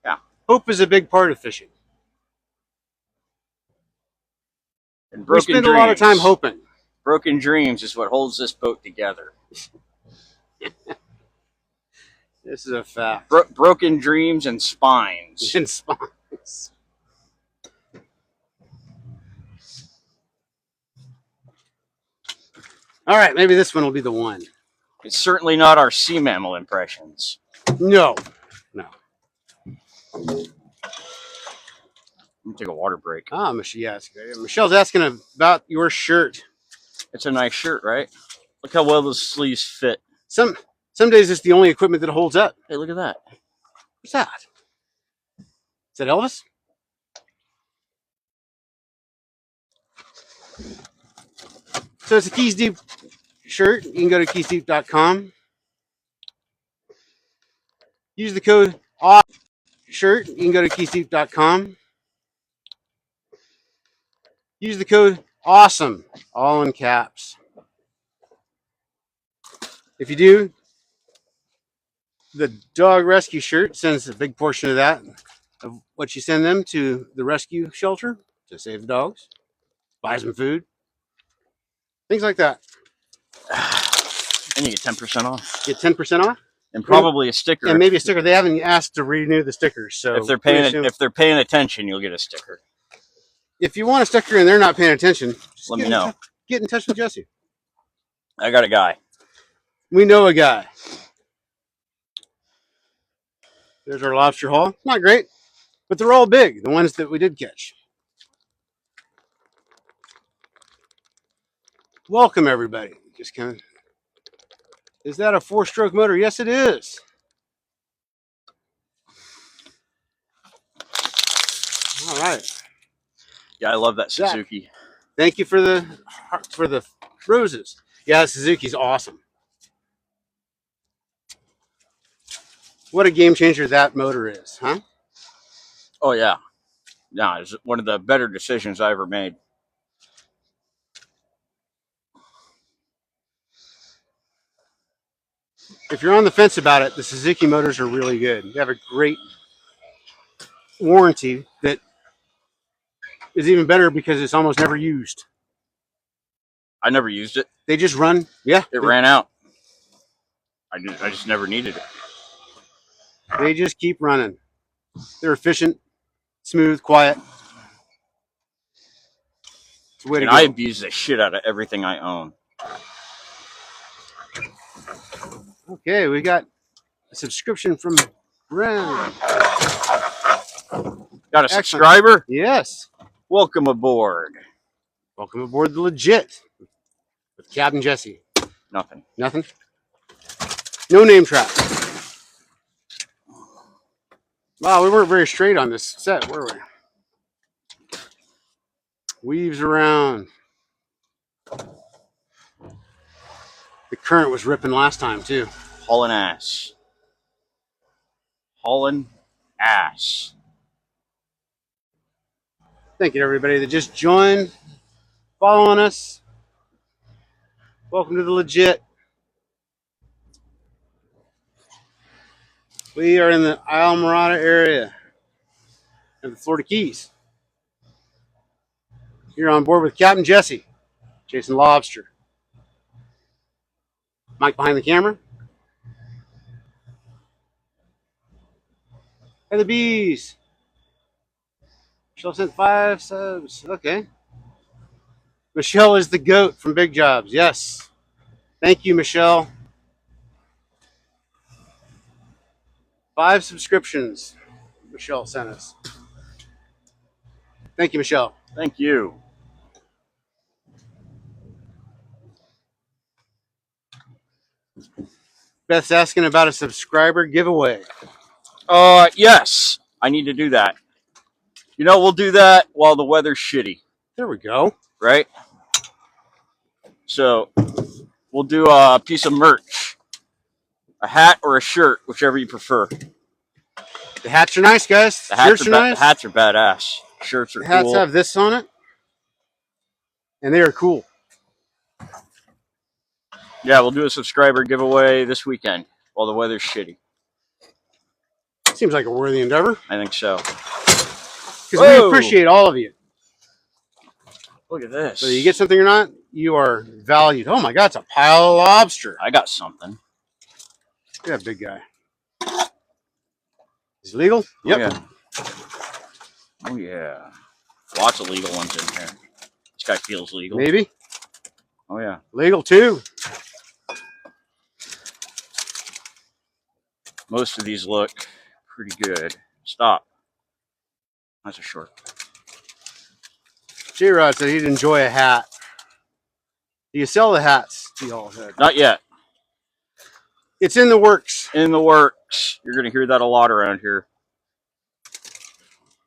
Yeah. Hope is a big part of fishing. And we spend a lot of time hoping. Broken dreams is what holds this boat together. This is a fact. Broken dreams and spines. And spines. All right, maybe this one will be the one. It's certainly not our sea mammal impressions. No. No. Let me take a water break. Ah, Michelle's asking about your shirt. It's a nice shirt, right? Look how well those sleeves fit. Some days it's the only equipment that holds up. Hey, look at that. What's that? Is that Elvis? So it's a Keys Deep shirt. You can go to keysdeep.com. Use the code shirt. You can go to keysdeep.com. Use the code AWESOME, all in caps. If you do, the dog rescue shirt sends a big portion of that, of what you send them, to the rescue shelter to save the dogs, buy some food, things like that. And you get 10% off. Get 10% off? And probably a sticker. And maybe a sticker. They haven't asked to renew the stickers. So if they're paying attention, you'll get a sticker. If you want a sticker and they're not paying attention, let me know. Get in touch with Jesse. I got a guy. We know a guy. There's our lobster haul. Not great, but they're all big, the ones that we did catch. Welcome, everybody. Just kind of. Is that a 4-stroke motor? Yes, it is. All right. Yeah, I love that Suzuki. Thank you for the roses. Yeah, Suzuki's awesome. What a game changer that motor is, huh? Oh, yeah. No, it's one of the better decisions I ever made. if you're on the fence about it, the Suzuki motors are really good. They have a great warranty that is even better because it's almost never used. I never used it. They just run. Yeah, It ran out. I just never needed it. they just keep running. They're efficient, smooth, quiet. It's a way to And go. I abuse the shit out of everything I own. Okay, we got a subscription from Brown. Got a Excellent. subscriber? Yes. Welcome aboard. Welcome aboard the Legit with Captain Jesse. Nothing. Nothing? No name trap. Wow, we weren't very straight on this set, were we? Weaves around. The current was ripping last time, too. Hauling ass. Hauling ass. Thank you to everybody that just joined, following us. Welcome to the Legit. We are in the Islamorada area of the Florida Keys. You're on board with Captain Jesse, Jason Lobster. Mike behind the camera. Hey, the bees. Michelle sent 5 subs. Okay. Michelle is the GOAT from Big Jobs. Yes. Thank you, Michelle. 5 subscriptions Michelle sent us. Thank you, Michelle. Thank you. Beth's asking about a subscriber giveaway. Yes. I need to do that. You know, we'll do that while the weather's shitty, There we go. right? So we'll do a piece of merch. A hat or a shirt, whichever you prefer. The hats are nice, guys. The hats Shirts are nice. The hats are badass. Shirts are The hats cool. have this on it, and they are cool. Yeah, we'll do a subscriber giveaway this weekend while the weather's shitty. Seems like a worthy endeavor. I think so. Because we appreciate all of you. Look at this. Whether you get something or not, you are valued. Oh my God, it's a pile of lobster. I got something. Yeah, big guy. Is it legal? Yep. Oh, yeah. Oh, yeah. Lots of legal ones in here. This guy feels legal. Maybe. Oh, yeah. Legal too. Most of these look pretty good. Stop. That's a short. J-Rod said he'd enjoy a hat. Do you sell the hats? Not yet. It's in the works. In the works. You're going to hear that a lot around here.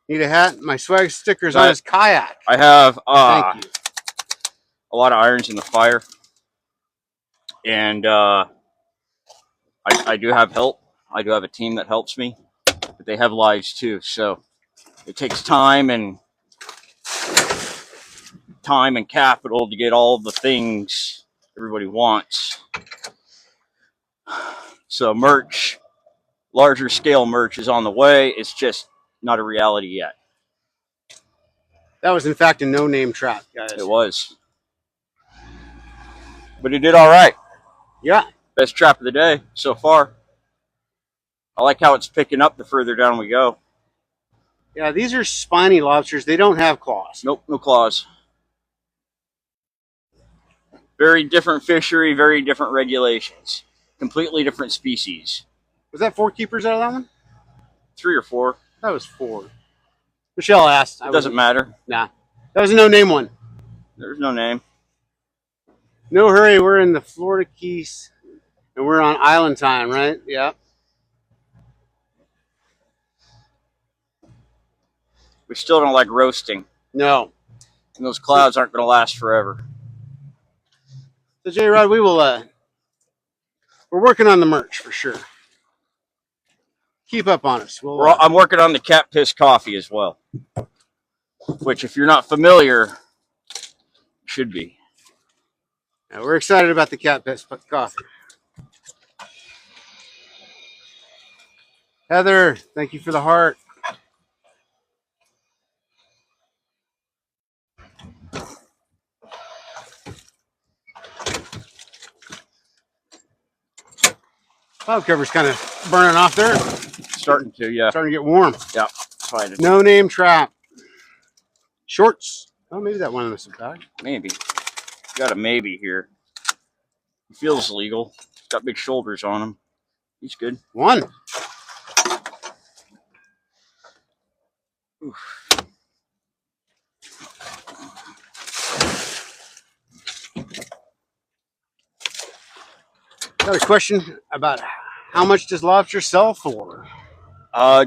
Need a hat? My swag sticker's on his kayak. I have Thank you. a lot of irons in the fire. And I do have help. I do have a team that helps me. But they have lives too. So it takes time and capital to get all the things everybody wants. So merch, larger scale merch is on the way. It's just not a reality yet. That was in fact a no-name trap, guys. It was. But it did all right. Yeah. Best trap of the day so far. I like how it's picking up the further down we go. Yeah, these are spiny lobsters. They don't have claws. Nope, no claws. Very different fishery, very different regulations. Completely different species. Was that 4 keepers out of that one? 3 or 4. That was 4. Michelle asked. It doesn't matter. Nah. That was a no-name one. There's no name. No hurry. We're in the Florida Keys. And we're on island time, right? Yeah. We still don't like roasting. No. And those clouds aren't going to last forever. So, J-Rod, we will, we're working on the merch for sure. Keep up on us. I'm working on the cat piss coffee as well. Which, if you're not familiar, should be. Yeah, we're excited about the cat piss coffee. Heather, thank you for the heart. Cloud cover's kind of burning off there. Starting to, yeah. Starting to get warm. Yeah. Fine. No name trap. Shorts. Oh, maybe that one was some bag. Maybe. Got a maybe here. He feels legal. Got big shoulders on him. He's good. One. Oof. Got a question about how much does lobster sell for?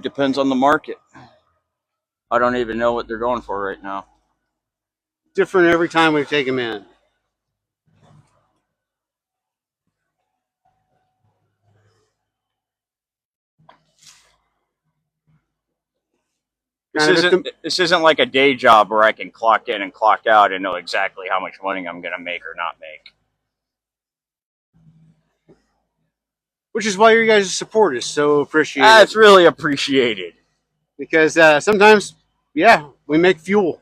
Depends on the market. I don't even know what they're going for right now. Different every time we take them in. This isn't like a day job where I can clock in and clock out and know exactly how much money I'm going to make or not make. Which is why your guys' support is so appreciated. It's really appreciated. Because sometimes, yeah, we make fuel.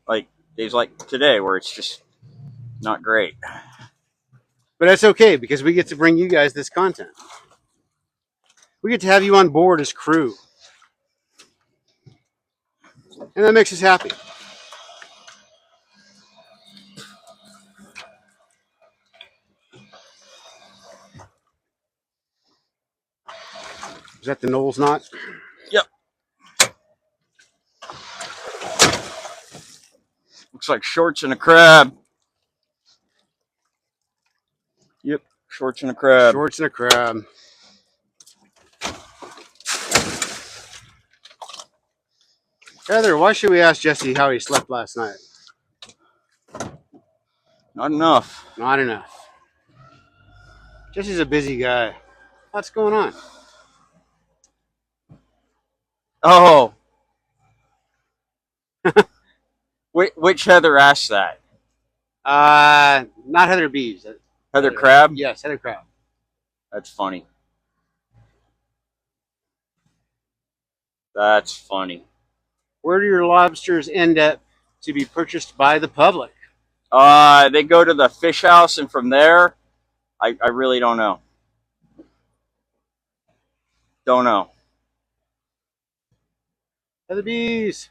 Like days like today where it's just not great. But that's okay because we get to bring you guys this content. We get to have you on board as crew. And that makes us happy. Is that the Knowles knot? Yep. Looks like shorts and a crab. Yep, shorts and a crab. Shorts and a crab. Heather, why should we ask Jesse how he slept last night? Not enough. Not enough. Jesse's a busy guy. What's going on? Oh. Which Heather asked that? Not Heather Bees. Heather Crab? Yes, Heather Crab. That's funny. That's funny. Where do your lobsters end up to be purchased by the public? They go to the fish house, and from there, I really don't know. Don't know. Heather Bees.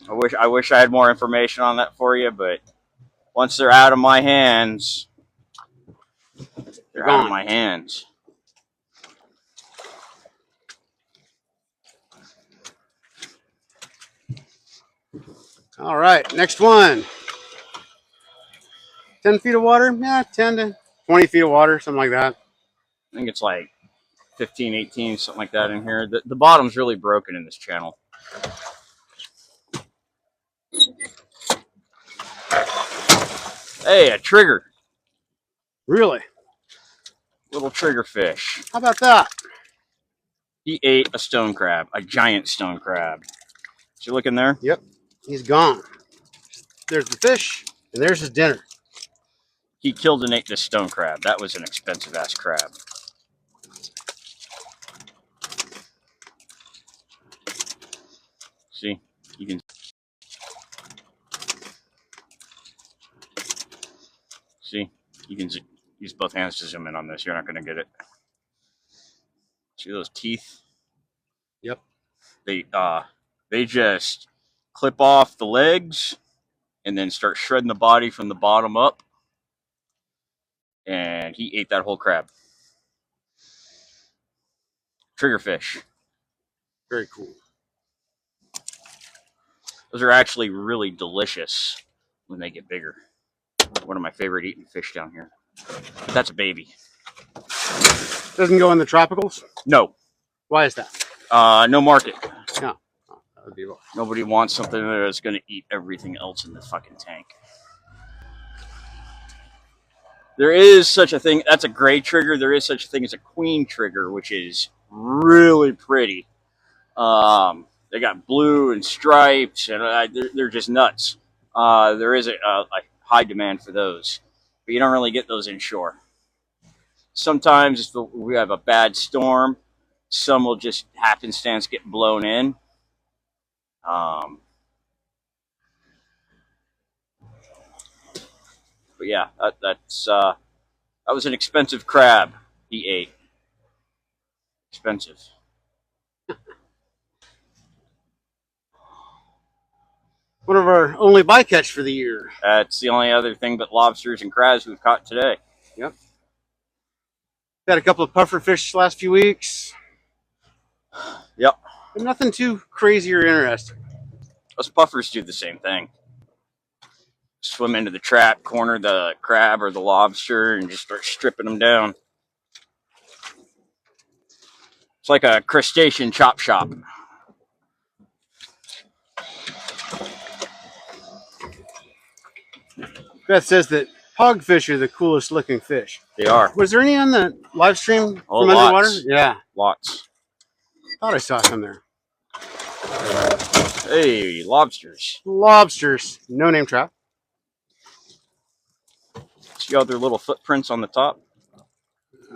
I wish I had more information on that for you, but once they're out of my hands, they're out of my hands. All right, next one. 10 feet of water? Yeah, 10 to 20 feet of water, something like that. I think it's like 15, 18, something like that in here. The bottom's really broken in this channel. Hey, a trigger. Really? Little trigger fish. How about that? He ate a stone crab, a giant stone crab. Is he looking there? Yep, he's gone. There's the fish, and there's his dinner. He killed and ate this stone crab. That was an expensive ass crab. See, you can see. You can use both hands to zoom in on this. You're not going to get it. See those teeth? Yep. They just clip off the legs and then start shredding the body from the bottom up. And he ate that whole crab. Triggerfish. Very cool. Those are actually really delicious when they get bigger. One of my favorite eating fish down here. But that's a baby. Doesn't go in the tropicals? No. Why is that? No market. No. Oh, that would be wrong. Nobody wants something that's going to eat everything else in the fucking tank. There is such a thing. That's a gray trigger. There is such a thing as a queen trigger, which is really pretty. They got blue and stripes, and they're just nuts. There is a high demand for those, but you don't really get those inshore. Sometimes if we have a bad storm, Some will just happenstance get blown in. But yeah, that was an expensive crab he ate. Expensive. One of our only bycatch for the year. That's the only other thing but lobsters and crabs we've caught today. Yep. Had a couple of puffer fish the last few weeks. Yep. But nothing too crazy or interesting. Those puffers do the same thing. Swim into the trap, corner the crab or the lobster, and just start stripping them down. It's like a crustacean chop shop. Beth says that hogfish are the coolest looking fish. They are. Was there any on the live stream Oh, from underwater? lots. Yeah. Lots. Thought I saw some there. Hey, lobsters. Lobsters. No name trap. See all their little footprints on the top?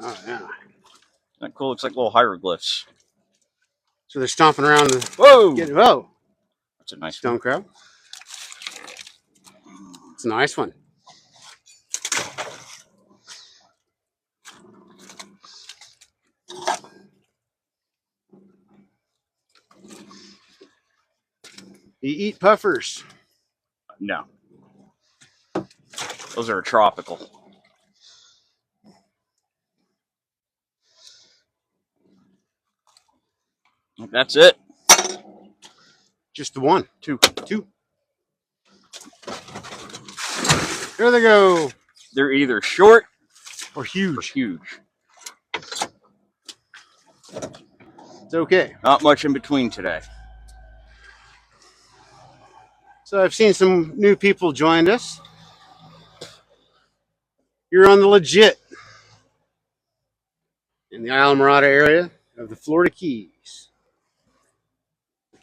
Oh, yeah. Isn't that cool? Looks like little hieroglyphs. So they're stomping around the... Whoa! Whoa! That's a nice Stone one. crab. It's a nice one. You eat puffers. No. Those are tropical. That's it. Just the one. Two. There they go. They're either short Or or huge. huge. It's okay. Not much in between today. So I've seen some new people join us. You're on the legit in the Islamorada area of the Florida Keys.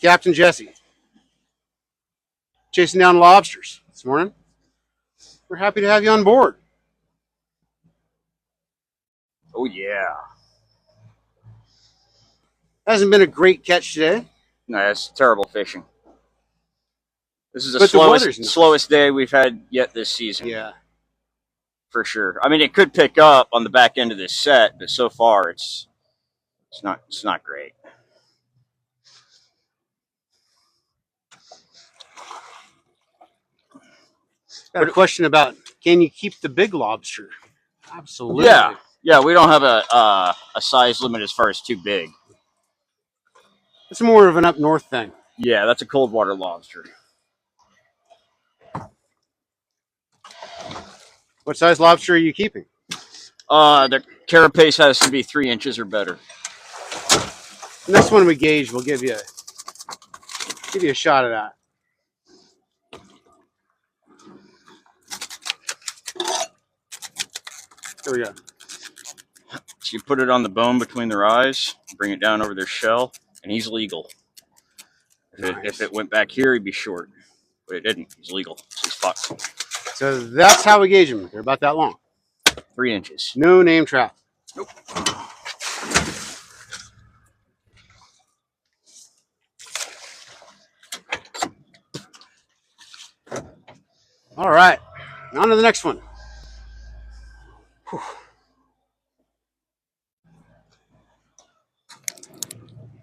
Captain Jesse. Chasing down lobsters this morning. We're happy to have you on board. Oh, yeah. Hasn't been a great catch today. No, that's terrible fishing. This is the But the weather's nice. slowest day we've had yet this season. Yeah. For sure. I mean, it could pick up on the back end of this set, but so far it's not great. Got a question about, can you keep the big lobster? Absolutely. Yeah. We don't have a size limit as far as too big. It's more of an up north thing. Yeah, that's a cold water lobster. What size lobster are you keeping? The carapace has to be 3 inches or better. And this one we gauge, we'll give you a shot of that. There we go. So you put it on the bone between their eyes, bring it down over their shell, and he's legal. If it went back here, he'd be short. But it didn't. He's legal. So he's fucked. So that's how we gauge them. They're about that long. 3 inches. No name trap. Nope. All right. On to the next one. Whew.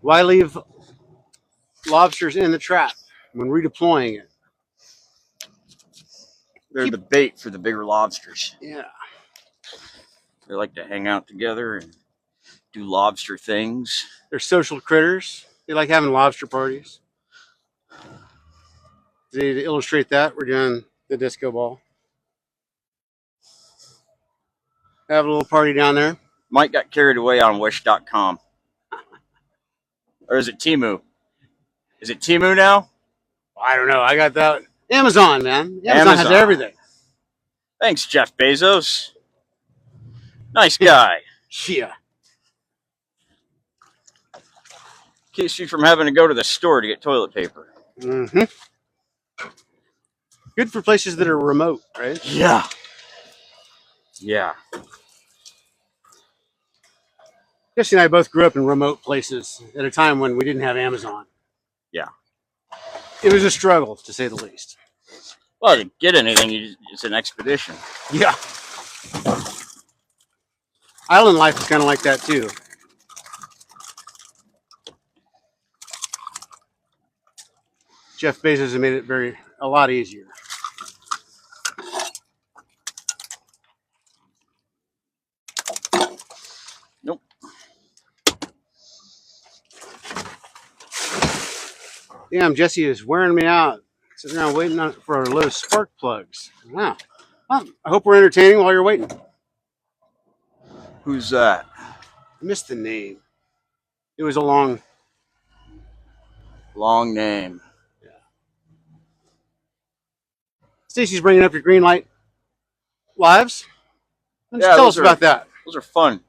Why leave lobsters in the trap when redeploying it? They're the bait for the bigger lobsters. Yeah. They like to hang out together and do lobster things. They're social critters. They like having lobster parties. To illustrate that, we're doing the disco ball. Have a little party down there. Mike got carried away on Wish.com. Or is it Temu? Is it Temu now? I don't know. I got that. Amazon, man. Amazon has everything. Thanks, Jeff Bezos. Nice guy. Yeah. Keeps you from having to go to the store to get toilet paper. Mm-hmm. Good for places that are remote, right? Yeah. Yeah. Jesse and I both grew up in remote places at a time when we didn't have Amazon. Yeah. It was a struggle, to say the least. Well, to get anything, it's an expedition. Yeah. Island life is kind of like that, too. Jeff Bezos has made it a lot easier. Nope. Damn, Jesse is wearing me out. Sitting around waiting for a load of spark plugs. Wow. Well, I hope we're entertaining while you're waiting. Who's that? I missed the name. It was a long name. Yeah. Stacy's bringing up your green light lives. Tell us about that. Those are fun.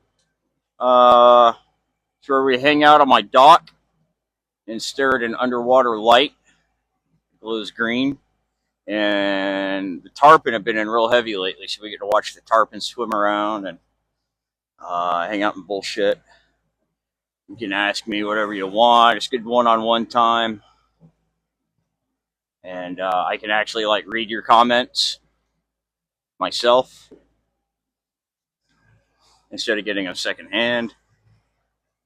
It's where we hang out on my dock and stare at an underwater light. It glows green. And the tarpon have been in real heavy lately, so we get to watch the tarpon swim around and hang out and bullshit. You can ask me whatever you want. It's good one-on-one time. And I can actually read your comments myself instead of getting them secondhand.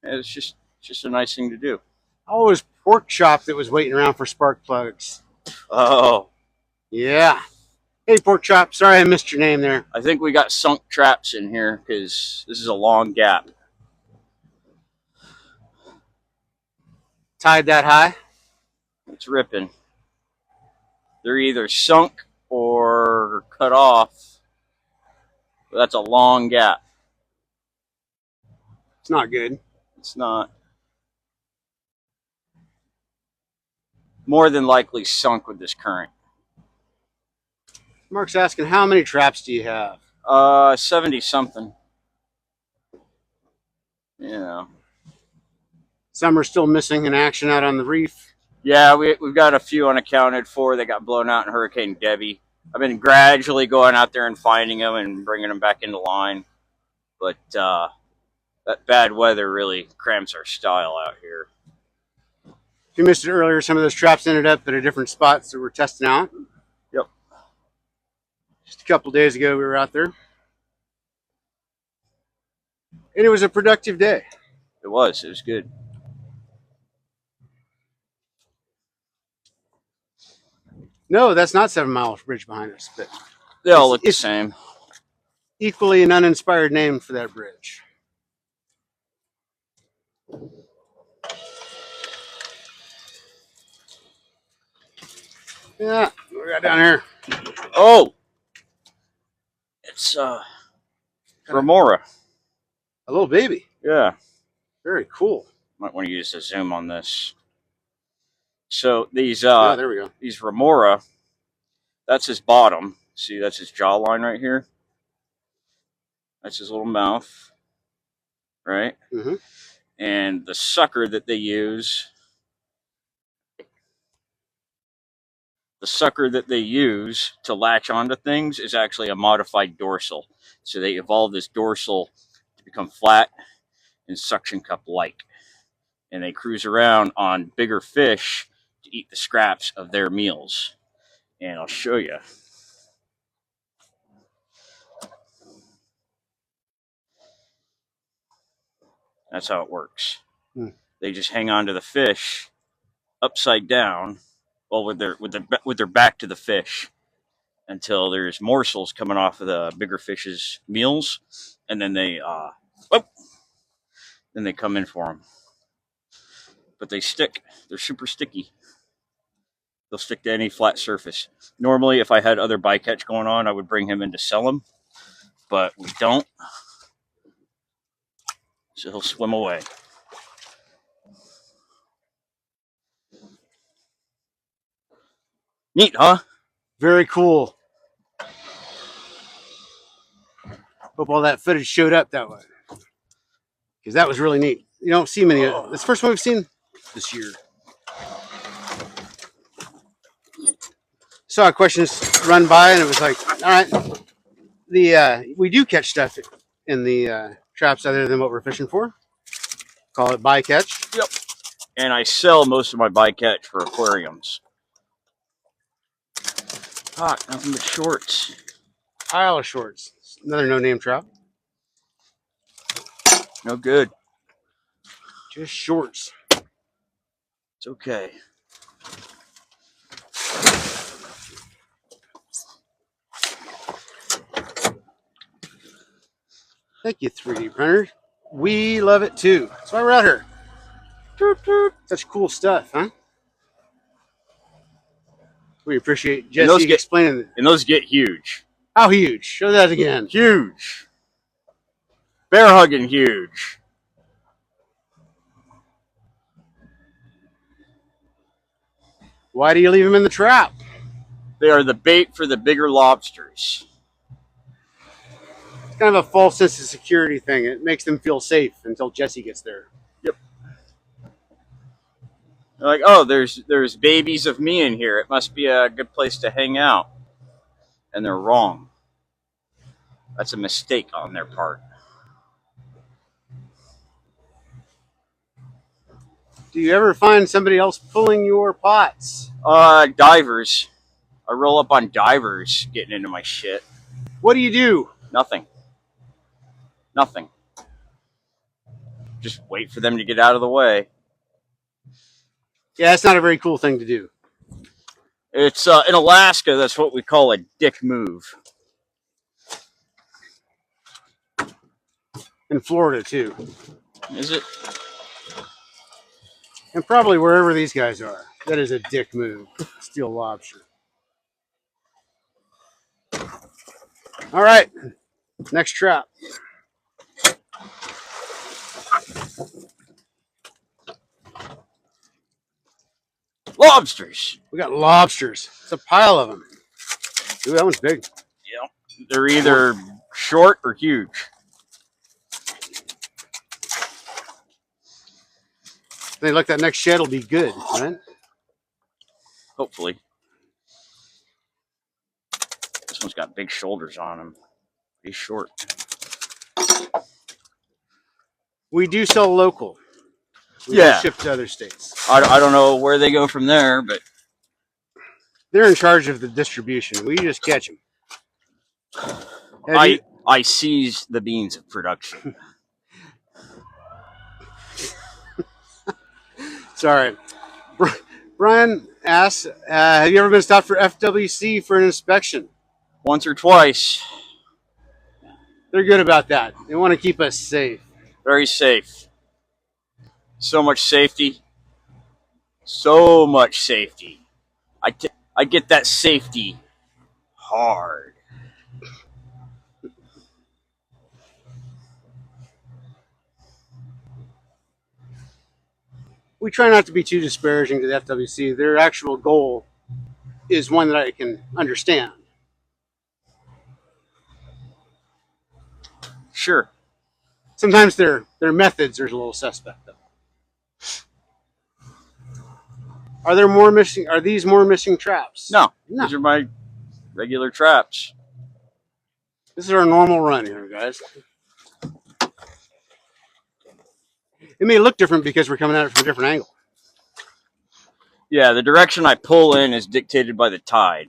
It's just a nice thing to do. Oh, it was Pork Chop that was waiting around for spark plugs. Oh. Yeah. Hey, Pork Chop. Sorry I missed your name there. I think we got sunk traps in here because this is a long gap. Tied that high? It's ripping. They're either sunk or cut off. But that's a long gap. It's not good. It's not. More than likely sunk with this current. Mark's asking, how many traps do you have? 70 something. Yeah. Some are still missing in action out on the reef. Yeah, we've got a few unaccounted for that got blown out in Hurricane Debbie. I've been gradually going out there and finding them and bringing them back into line. But that bad weather really cramps our style out here. If you missed it earlier, some of those traps ended up at a different spots that we're testing out. Yep. Just a couple days ago, we were out there. And it was a productive day. It was good. No, that's not 7 Mile Bridge behind us, but they all look the same. Equally an uninspired name for that bridge. Yeah, what we got down here? Oh, it's remora. A little baby. Yeah. Very cool. Might want to use a zoom on this. So these there we go. These remora, that's his bottom. See, that's his jawline right here. That's his little mouth, right? Mm-hmm. And the sucker that they use, to latch onto things is actually a modified dorsal. So they evolved this dorsal to become flat and suction cup like, and they cruise around on bigger fish to eat the scraps of their meals. And I'll show you. That's how it works. They just hang on to the fish upside down, well, with their back to the fish, until there's morsels coming off of the bigger fish's meals, and then they come in for them. But they stick. They're super sticky. They'll stick to any flat surface. Normally, if I had other bycatch going on, I would bring him in to sell him, but we don't. So he'll swim away. Neat, huh? Very cool. Hope all that footage showed up that way, because that was really neat. You don't see many. It's the first one we've seen this year. Saw questions run by, and it was like, all right, we do catch stuff in the traps other than what we're fishing for. Call it bycatch. Yep. And I sell most of my bycatch for aquariums. Hot, nothing but shorts. Pile of shorts. Another no-name trout. No good. Just shorts. It's okay. Thank you, 3D printer. We love it too. That's why we're out here. Such cool stuff, huh? We appreciate Jesse explaining it. And those get huge. How huge? Show that again. Huge. Bear hugging huge. Why do you leave them in the trap? They are the bait for the bigger lobsters. It's kind of a false sense of security thing. It makes them feel safe until Jesse gets there. Yep. They're like, oh, there's babies of me in here. It must be a good place to hang out. And they're wrong. That's a mistake on their part. Do you ever find somebody else pulling your pots? Divers. I roll up on divers getting into my shit. What do you do? Nothing. Nothing. Just wait for them to get out of the way. Yeah, that's not a very cool thing to do. It's in Alaska, that's what we call a dick move. In Florida, too. Is it? And probably wherever these guys are. That is a dick move. Steal lobster. All right. Next trap. Lobsters. We got lobsters. It's a pile of them. Ooh, that one's big. Yeah. They're either short or huge. They look, that next shed will be good, right? Hopefully. This one's got big shoulders on him. He's short. We do sell local. We Yeah. don't ship to other states. I don't know where they go from there, but They're in charge of the distribution. We just catch them. I seize the beans of production. Sorry. Brian asks, have you ever been stopped for FWC for an inspection? Once or twice. They're good about that. They want to keep us safe. Very safe. So much safety. So much safety. I get that safety hard. We try not to be too disparaging to the FWC. Their actual goal is one that I can understand. Sure. Sometimes their methods are a little suspect, though. Are there more missing? Are these more missing traps? No. These are my regular traps. This is our normal run here, guys. It may look different because we're coming at it from a different angle. Yeah, the direction I pull in is dictated by the tide.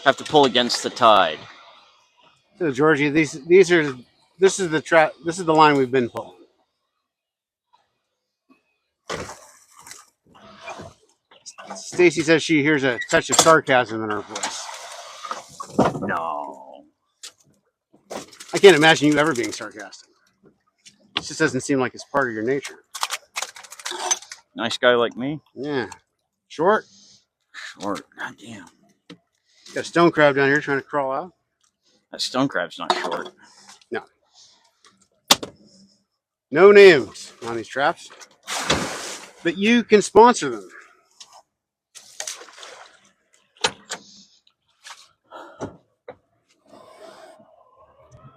Have to pull against the tide. So, Georgie, this is the trap. This is the line we've been pulling. Stacy says she hears a touch of sarcasm in her voice. No. I can't imagine you ever being sarcastic. It just doesn't seem like it's part of your nature. Nice guy like me? Yeah. Short? Short. God damn. Got a stone crab down here trying to crawl out. That stone crab's not short. No. No names on these traps. But you can sponsor them.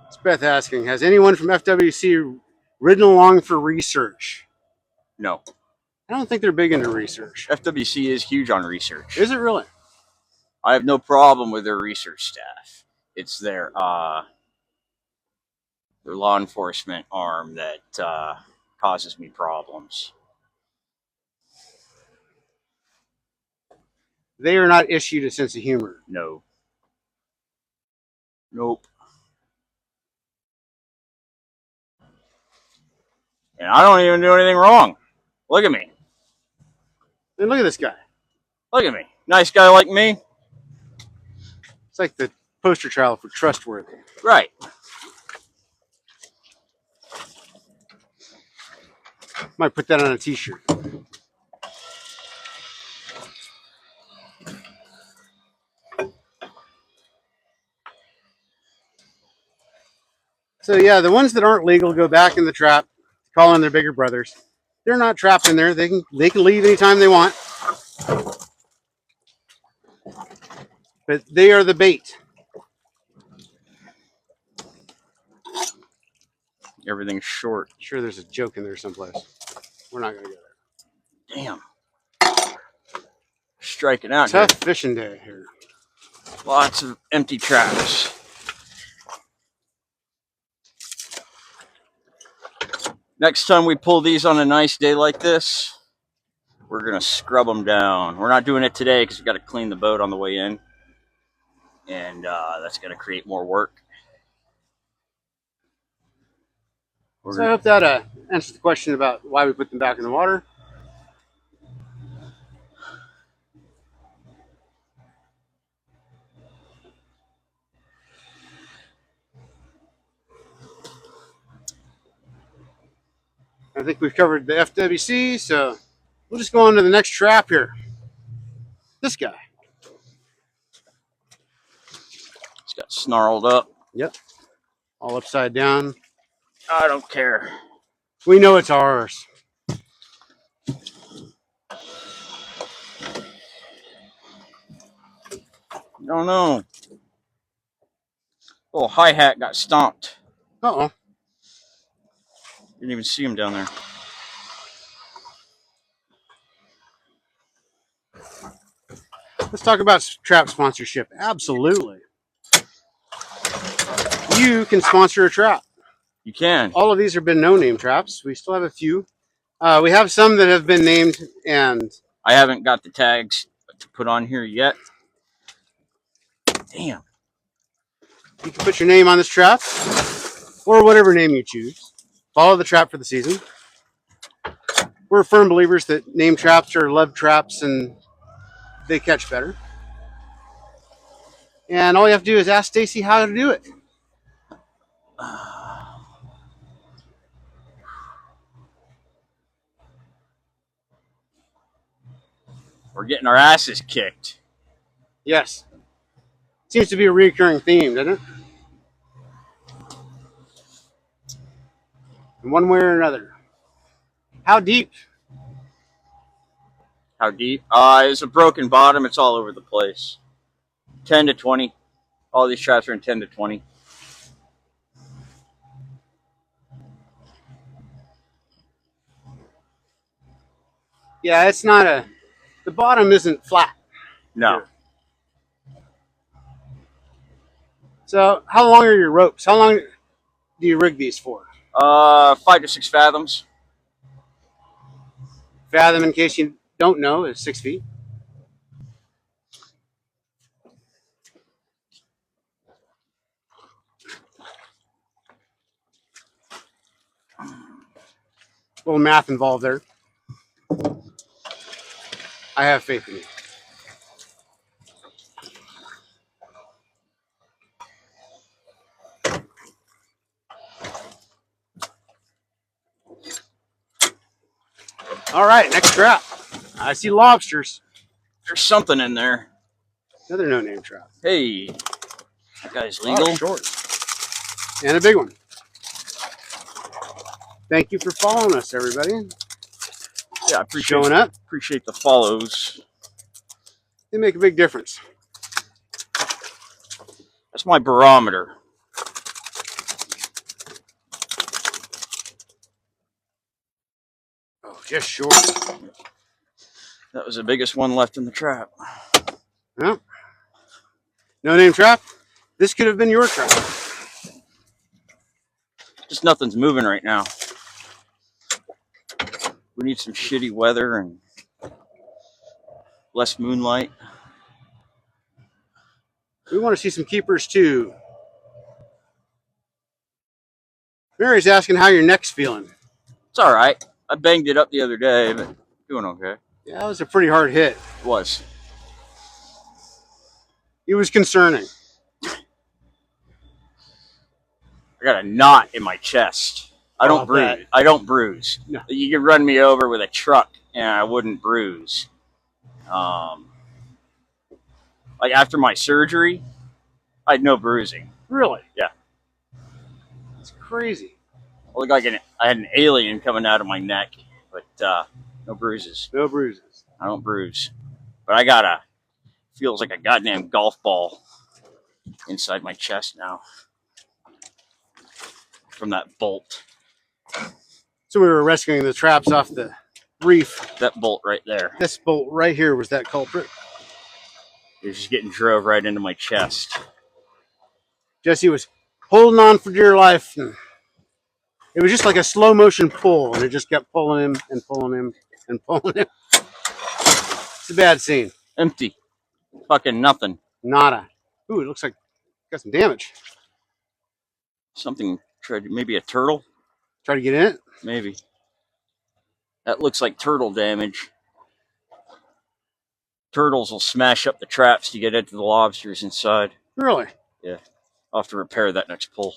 It's Beth asking, has anyone from FWC ridden along for research? No. I don't think they're big into research. FWC is huge on research. Is it really? I have no problem with their research staff. It's their their law enforcement arm that causes me problems. They are not issued a sense of humor. No. Nope. And I don't even do anything wrong. Look at me. And look at this guy. Look at me. Nice guy like me. It's like the poster child for trustworthy. Right. Might put that on a t-shirt. So yeah, the ones that aren't legal go back in the trap, call in their bigger brothers. They're not trapped in there. They can leave anytime they want. But they are the bait. Everything's short. Sure, there's a joke in there someplace. We're not gonna go there. Damn. Striking out Tough here. fishing day here. Lots of empty traps. Next time we pull these on a nice day like this, we're going to scrub them down. We're not doing it today because we've got to clean the boat on the way in. And that's going to create more work. So I hope that answers the question about why we put them back in the water. I think we've covered the FWC, so we'll just go on to the next trap here. This guy. It's got snarled up. Yep. All upside down. I don't care. We know it's ours. No, no. Little hi-hat got stomped. Uh-oh. Didn't even see him down there. Let's talk about trap sponsorship. Absolutely. You can sponsor a trap. You can. All of these have been no-name traps. We still have a few. We have some that have been named, and I haven't got the tags to put on here yet. Damn. you can put your name on this trap, or whatever name you choose. Follow the trap for the season. We're firm believers that name traps are love traps, and they catch better. And all you have to do is ask Stacy how to do it. We're getting our asses kicked. Yes. Seems to be a recurring theme, doesn't it? In one way or another. How deep? How deep? It's a broken bottom. It's all over the place. 10 to 20. All these traps are in 10 to 20. Yeah, it's not a... The bottom isn't flat. No. So, how long are your ropes? How long do you rig these for? 5 to 6 fathoms. Fathom, in case you don't know, is 6 feet. A little math involved there. I have faith in you. All right, next trap. I see lobsters. There's something in there. Another no-name trap. Hey, that guy's A lot legal. of short. And a big one. Thank you for following us, everybody. Yeah, I appreciate Showing up. Appreciate the follows. They make a big difference. That's my barometer. Oh, just short. That was the biggest one left in the trap. Well, no-name trap. This could have been your trap. Just nothing's moving right now. We need some shitty weather and less moonlight. We want to see some keepers too. Mary's asking how your neck's feeling. It's all right. I banged it up the other day, but doing okay. Yeah, that was a pretty hard hit. It was. It was concerning. I got a knot in my chest. I don't bruise. Bet. I don't bruise. No. You could run me over with a truck and I wouldn't bruise. Like after my surgery, I had no bruising. Really? Yeah. It's crazy. I look like I had an alien coming out of my neck, but no bruises. No bruises. I don't bruise. But I got feels like a goddamn golf ball inside my chest now from that bolt. So we were rescuing the traps off the reef. That bolt right there. This bolt right here was that culprit. It was just getting drove right into my chest. Jesse was holding on for dear life. And it was just like a slow motion pull, and it just kept pulling him and pulling him and pulling him. It's a bad scene. Empty. Fucking nothing. Nada. Ooh, it looks like it got some damage. Something maybe a turtle? Try to get in it? Maybe. That looks like turtle damage. Turtles will smash up the traps to get into the lobsters inside. Really? Yeah. I'll have to repair that next pull.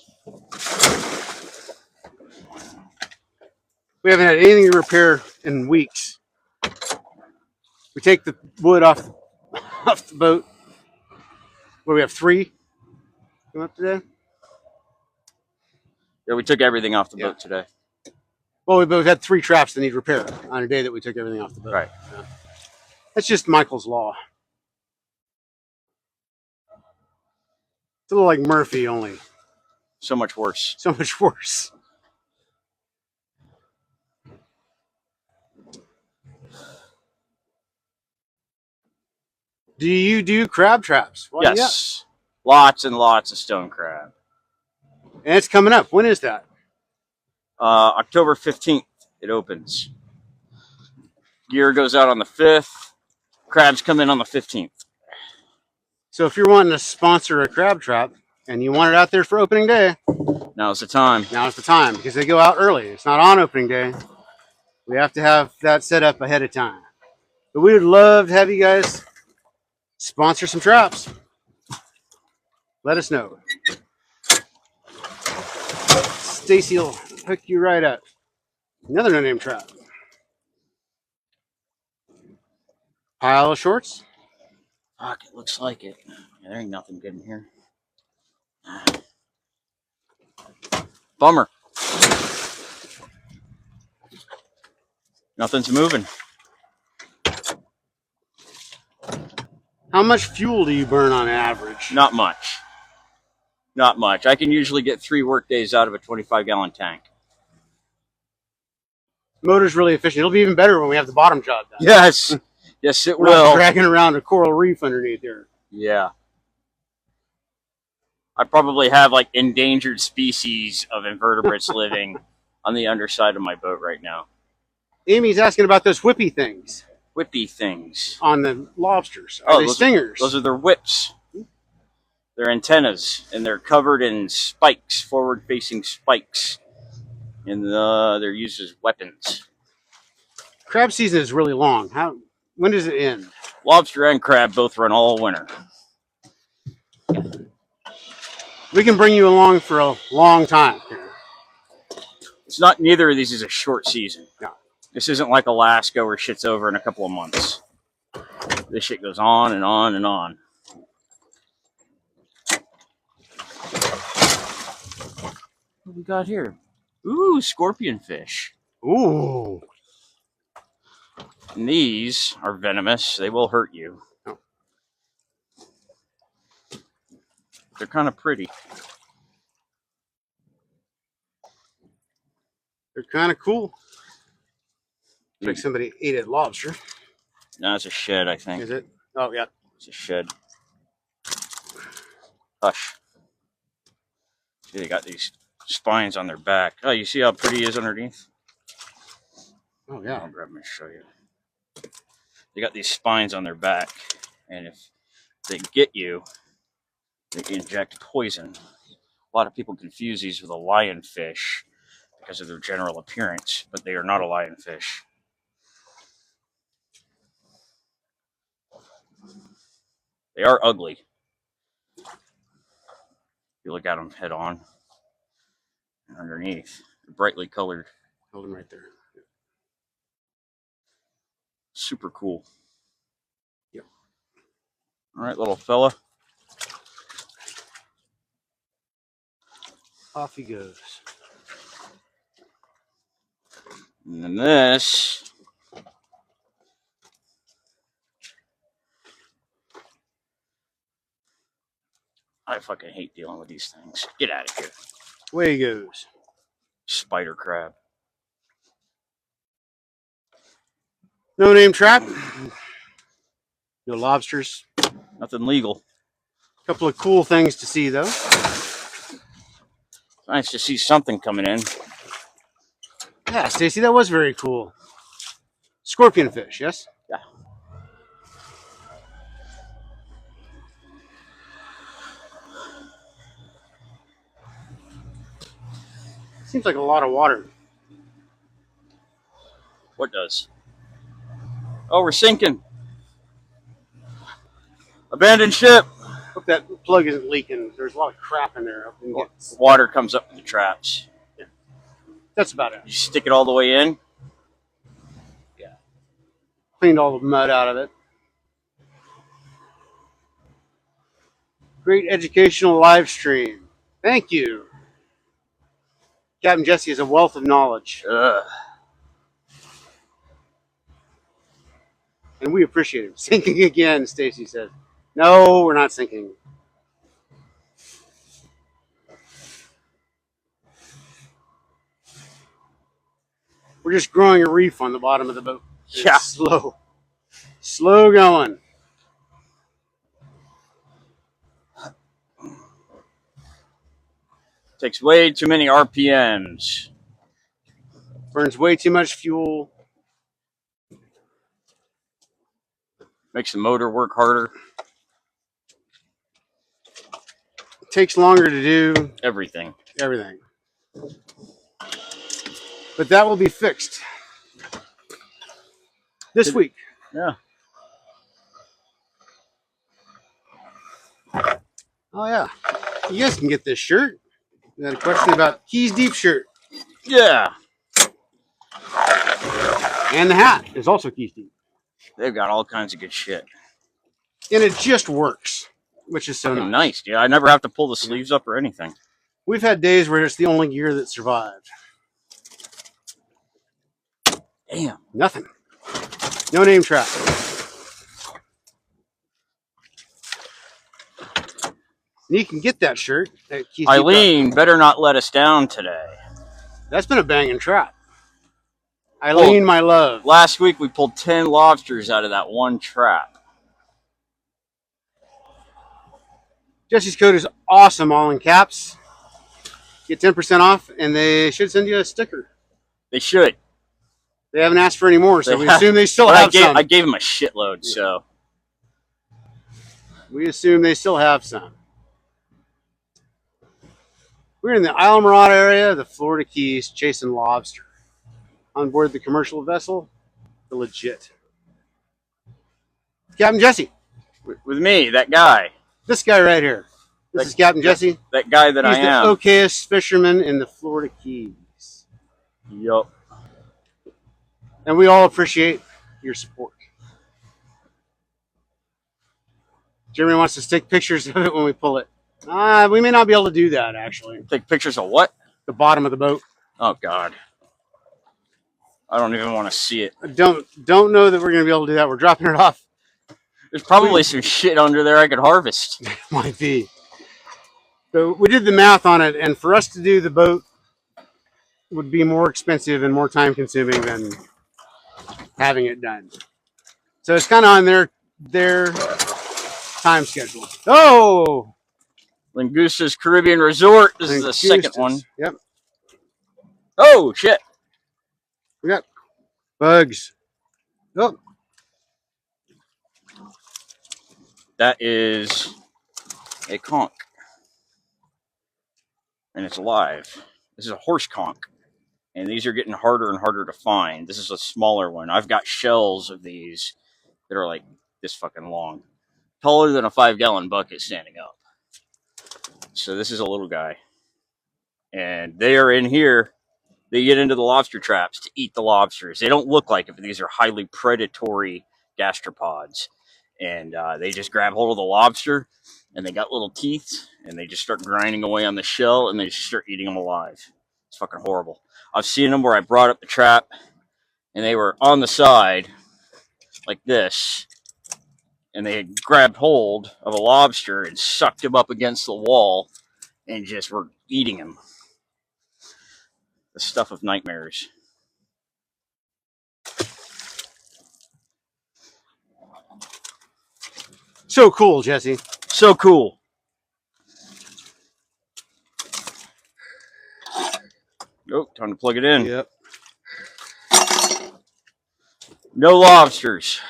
We haven't had anything to repair in weeks. We take the wood off the boat. Where we have 3 come up today. Yeah, we took everything off the boat today. Well, we've had 3 traps that need repair on a day that we took everything off the boat. Right. Yeah. That's just Michael's law. It's a little like Murphy, only So much worse. so much worse. Do you do crab traps? Well, Yes. Lots and lots of stone crab. And it's coming up. When is that? October 15th, it opens. Gear goes out on the 5th. Crabs come in on the 15th. So if you're wanting to sponsor a crab trap and you want it out there for opening day, Now's the time. now's the time, because they go out early. It's not on opening day. We have to have that set up ahead of time. But we would love to have you guys sponsor some traps. Let us know. Stacy will hook you right up. Another no-name trap. Pile of shorts. Fuck, it looks like it. Yeah, there ain't nothing good in here. Bummer. Nothing's moving. How much fuel do you burn on average? Not much. Not much. I can usually get 3 work days out of a 25-gallon tank. Motor's really efficient. It'll be even better when we have the bottom job done. Yes. Yes, it We're not will. dragging around a coral reef underneath here. Yeah. I probably have like endangered species of invertebrates living on the underside of my boat right now. Amy's asking about those whippy things Whippy things. on the lobsters. Are they stingers? Those are their whips. They're antennas, and they're covered in spikes, forward-facing spikes. And they're used as weapons. Crab season is really long. When does it end? Lobster and crab both run all winter. We can bring you along for a long time. It's not, neither of these is a short season. No. This isn't like Alaska where shit's over in a couple of months. This shit goes on and on and on. What we got here? Ooh, scorpion fish. Ooh. And these are venomous. They will hurt you. Oh. They're kind of pretty. They're kind of cool. Like somebody ate a lobster. No, it's a shed, I think. Is it? Oh, yeah. It's a shed. Hush. See, they got these spines on their back. Oh, you see how pretty it is underneath? Oh yeah. I'll grab them and show you. They got these spines on their back, and if they get you, they inject poison. A lot of people confuse these with a lionfish because of their general appearance, but they are not a lionfish. They are ugly. You look at them head on and underneath, they're brightly colored. Hold them right there. Super cool. Yep. All right, little fella. Off he goes. And then this. I fucking hate dealing with these things. Get out of here. Away he goes. Spider crab. No name trap. No lobsters. Nothing legal. A couple of cool things to see though. Nice to see something coming in. Yeah, Stacy, that was very cool. Scorpion fish, yes? Yeah. Seems like a lot of water. What does? Oh, we're sinking. Abandoned ship. Hope that plug isn't leaking. There's a lot of crap in there. Water comes up with the traps. Yeah. That's about it. You stick it all the way in. Yeah. Cleaned all the mud out of it. Great educational live stream. Thank you. Captain Jesse is a wealth of knowledge. Ugh. And we appreciate it. Sinking again, Stacy says. No, we're not sinking. We're just growing a reef on the bottom of the boat. It's Yeah. slow. Slow going. Takes way too many RPMs. Burns way too much fuel. Makes the motor work harder. Takes longer to do Everything. everything. But that will be fixed this week. Yeah. Oh, yeah. You guys can get this shirt. We got a question about Keys Deep shirt. Yeah. And the hat is also Keys Deep. They've got all kinds of good shit. And it just works, which is so Fucking nice. nice, dude. I never have to pull the sleeves up or anything. We've had days where it's the only gear that survived. Damn. Nothing. No name trap. And you can get that shirt at Keys Deep. Eileen better not let us down today. That's been a banging trap. Eileen, my love. Last week we pulled 10 lobsters out of that one trap. Jesse's code is awesome, all in caps. Get 10% off, and they should send you a sticker. They should. They haven't asked for any more, so They we have- assume they still But have some. I gave them a shitload, so. We assume they still have some. We're in the Isle Mirada area of the Florida Keys chasing lobster. On board the commercial vessel, the Legit. Captain Jesse. With me, that guy. This guy right here. This is Captain Jesse. That guy that He's I the am. okayest fisherman in the Florida Keys. Yup. And we all appreciate your support. Jeremy wants us to take pictures of it when we pull it. We may not be able to do that, actually. Take pictures of what? The bottom of the boat. Oh, God. I don't even want to see it. I don't know that we're going to be able to do that. We're dropping it off. There's probably some shit under there I could harvest. Might be. So we did the math on it, and for us to do the boat would be more expensive and more time consuming than having it done. So it's kind of on their time schedule. Oh! Langusta's Caribbean Resort. This is the second one. Yep. Oh, shit. We got bugs. Oh. That is a conch. And it's alive. This is a horse conch. And these are getting harder and harder to find. This is a smaller one. I've got shells of these that are like this fucking long. Taller than a 5-gallon bucket standing up. So this is a little guy. And they are in here. They get into the lobster traps to eat the lobsters. They don't look like it, but these are highly predatory gastropods. And they just grab hold of the lobster, and they got little teeth, and they just start grinding away on the shell, and they just start eating them alive. It's fucking horrible. I've seen them where I brought up the trap, and they were on the side, like this, and they had grabbed hold of a lobster and sucked him up against the wall, and just were eating him. The stuff of nightmares. So cool, Jesse. So cool. Oh, time to plug it in. Yep. No lobsters.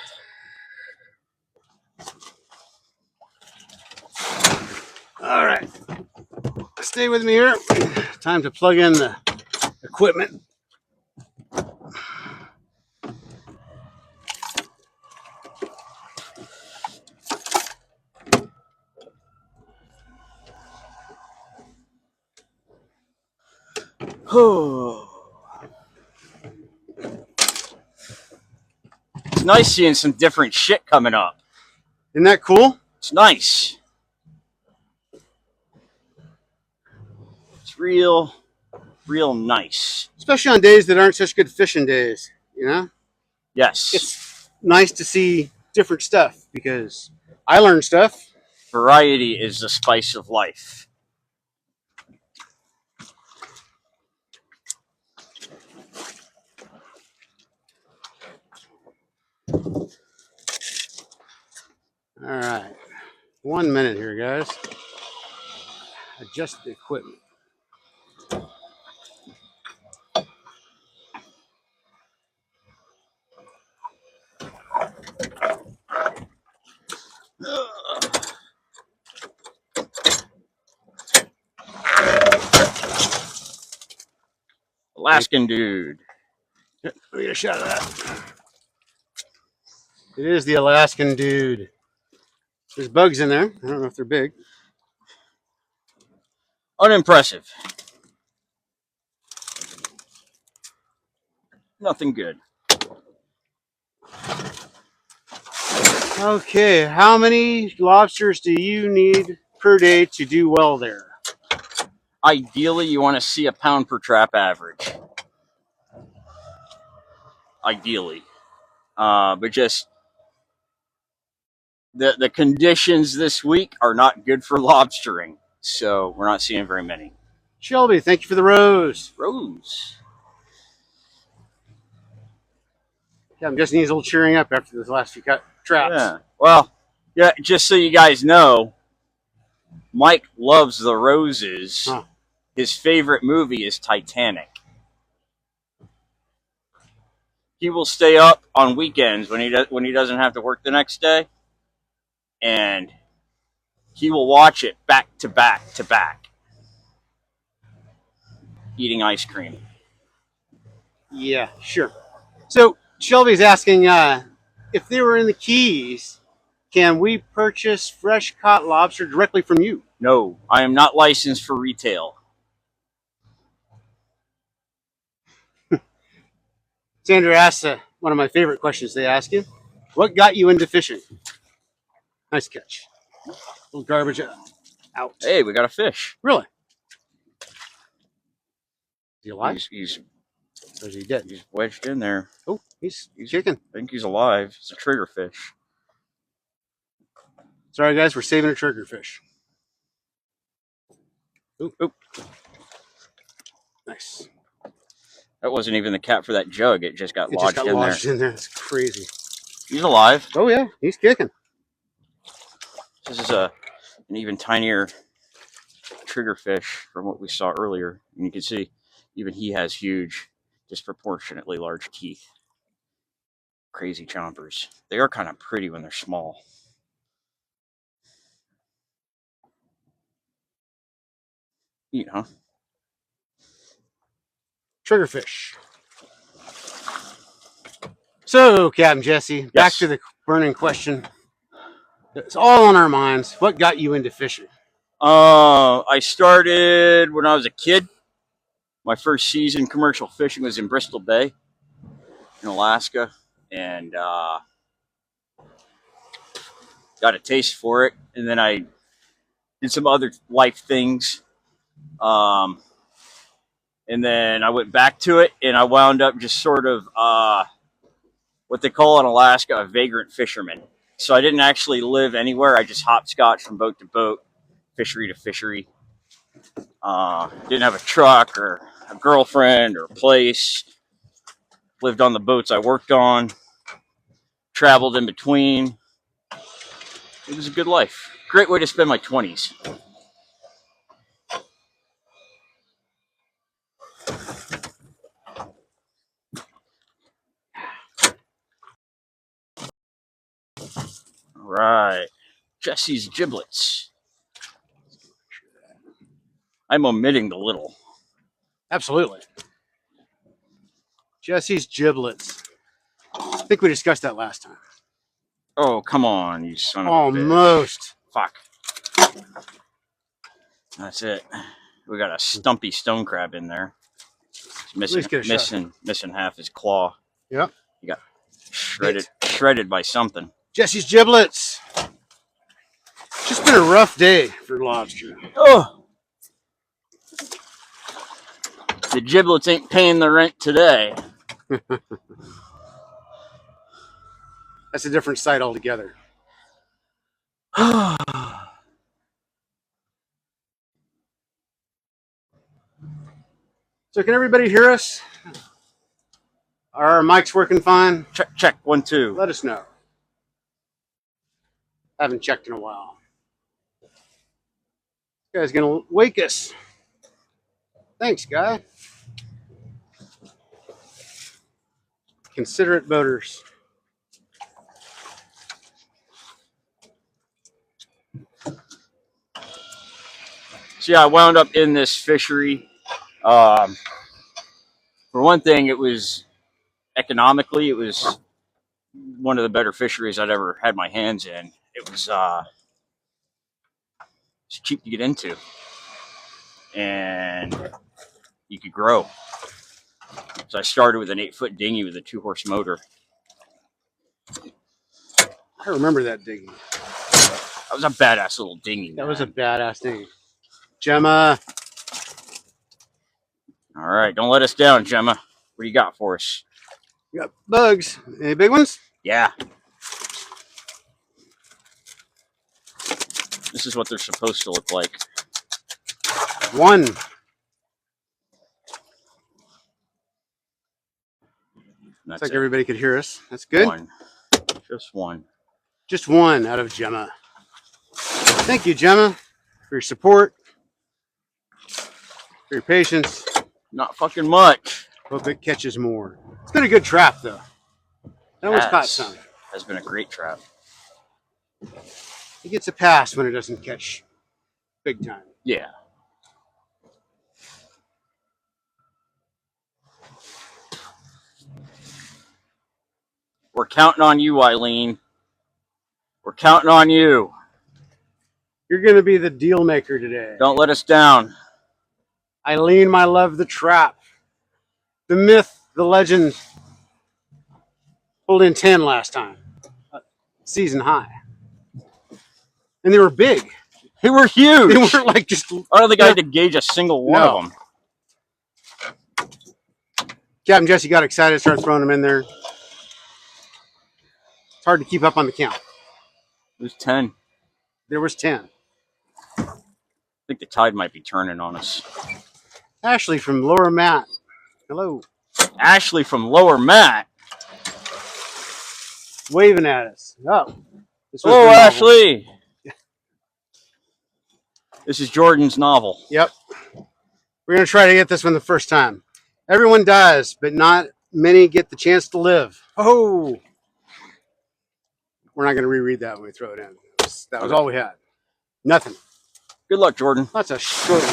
All right. Stay with me here. Time to plug in the equipment. It's nice seeing some different shit coming up. Isn't that cool? It's nice. It's real nice. Especially on days that aren't such good fishing days, you know? Yes. It's nice to see different stuff because I learned stuff. Variety is the spice of life. All right. 1 minute here, guys. Adjust the equipment. Alaskan dude. Let me get a shot of that. It is the Alaskan dude. There's bugs in there. I don't know if they're big. Unimpressive. Nothing good. Okay, how many lobsters do you need per day to do well there? Ideally, you want to see a pound per trap average. Ideally. But just the conditions this week are not good for lobstering. So we're not seeing very many. Shelby, thank you for the rose. Rose. Yeah, I'm just needs a little cheering up after those last few traps. Yeah. Well, yeah, just so you guys know, Mike loves the roses. Huh. His favorite movie is Titanic. He will stay up on weekends when he doesn't have to work the next day, and he will watch it back to back to back, eating ice cream. Yeah, sure. So Shelby's asking if they were in the Keys, can we purchase fresh caught lobster directly from you? No, I am not licensed for retail. Sandra asks one of my favorite questions they ask you. What got you into fishing? Nice catch. A little garbage out. Hey, we got a fish. Really? Is he alive? Or is he dead? He's wedged in there. Oh, he's kicking. I think he's alive. It's a triggerfish. Sorry, guys, we're saving a triggerfish. Oop, oop. Nice. That wasn't even the cap for that jug. It just got lodged in there. It's crazy. He's alive. Oh, yeah, he's kicking. This is an even tinier triggerfish from what we saw earlier. And you can see even he has huge, disproportionately large teeth. Crazy chompers. They are kind of pretty when they're small. Neat, huh? Triggerfish. So, Captain Jesse, back Yes. to the burning question. It's all on our minds. What got you into fishing? I started when I was a kid. My first season commercial fishing was in Bristol Bay in Alaska, and got a taste for it. And then I did some other life things. And then I went back to it, and I wound up just sort of what they call in Alaska a vagrant fisherman. So I didn't actually live anywhere. I just hopscotched from boat to boat, fishery to fishery. Didn't have a truck or a girlfriend or a place. Lived on the boats I worked on. Traveled in between. It was a good life. Great way to spend my 20s. All right. Jesse's giblets. I'm omitting the little. Absolutely. Jesse's giblets. I think we discussed that last time. Oh, come on, you son of a Almost. bitch. Fuck. That's it. We got a stumpy stone crab in there. Missing half his claw. Yep. He got shredded by something. Jesse's giblets. Just been a rough day for lobster. Oh. The giblets ain't paying the rent today. That's a different sight altogether. So can everybody hear us? Are our mics working fine? Check 1 2. Let us know. Haven't checked in a while. This guy's gonna wake us. Thanks, guy. Considerate boaters. So yeah, I wound up in this fishery. For one thing, it was economically, it was one of the better fisheries I'd ever had my hands in. It was it's cheap to get into, and you could grow. So I started with an 8-foot dinghy with a 2-horse motor. I remember that dinghy. That was a badass little dinghy. That was a badass dinghy. Gemma. All right, don't let us down, Gemma. What do you got for us? You got bugs. Any big ones? Yeah. This is what they're supposed to look like. One. Looks like everybody could hear us. That's good. One. Just one. Just one out of Gemma. Thank you, Gemma, for your support, for your patience. Not fucking much. Hope it catches more. It's been a good trap, though. That one's caught some. Has been a great trap. It gets a pass when it doesn't catch big time. Yeah. We're counting on you, Eileen. We're counting on you. You're going to be the deal maker today. Don't let us down. Eileen, my love, the trap. The myth, the legend. Pulled in 10 last time. Season high. And they were big. They were huge. They weren't like just... I don't think I had to gauge a single one of them. Captain Jesse got excited, started throwing them in there. It's hard to keep up on the count. It was 10. There was 10. I think the tide might be turning on us. Ashley from Lower Matt. Hello. Ashley from Lower Matt. Waving at us. Oh. Hello, Ashley. This is Jordan's novel. Yep. We're going to try to get this one the first time. Everyone dies, but not many get the chance to live. Oh! We're not going to reread that when we throw it in. That was all we had. Nothing. Good luck, Jordan. That's a short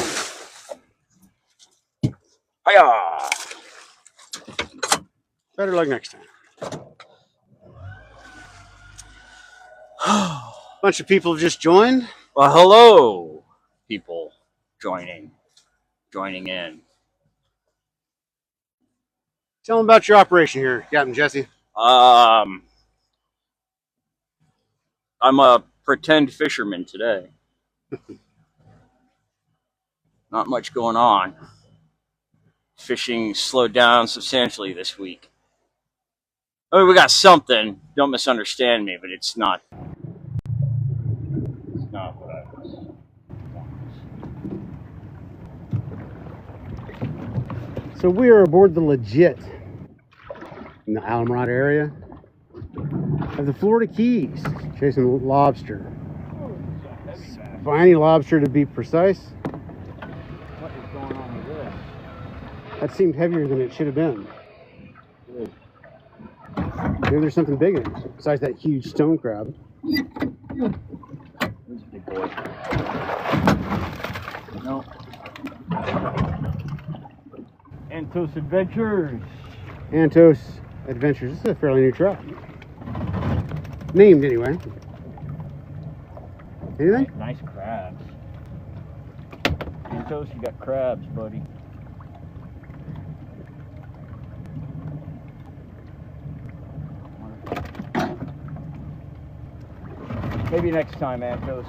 one. Hiya! Better luck next time. Bunch of people have just joined. Well, hello, people joining in. Tell them about your operation here, Captain Jesse. I'm a pretend fisherman today. Not much going on. Fishing slowed down substantially this week. I mean, we got something. Don't misunderstand me, but it's not. It's not what I was. So we are aboard the Legit in the Alumrod area of the Florida Keys, chasing lobster. Spiny lobster to be precise. What is going on with this? That seemed heavier than it should have been. Good. Maybe there's something big in it, besides that huge stone crab. This is a big boy. No. Antos Adventures. Antos Adventures. This is a fairly new trout. Named anyway. Anything? Nice crabs. Antos, you got crabs, buddy. Maybe next time, Antos.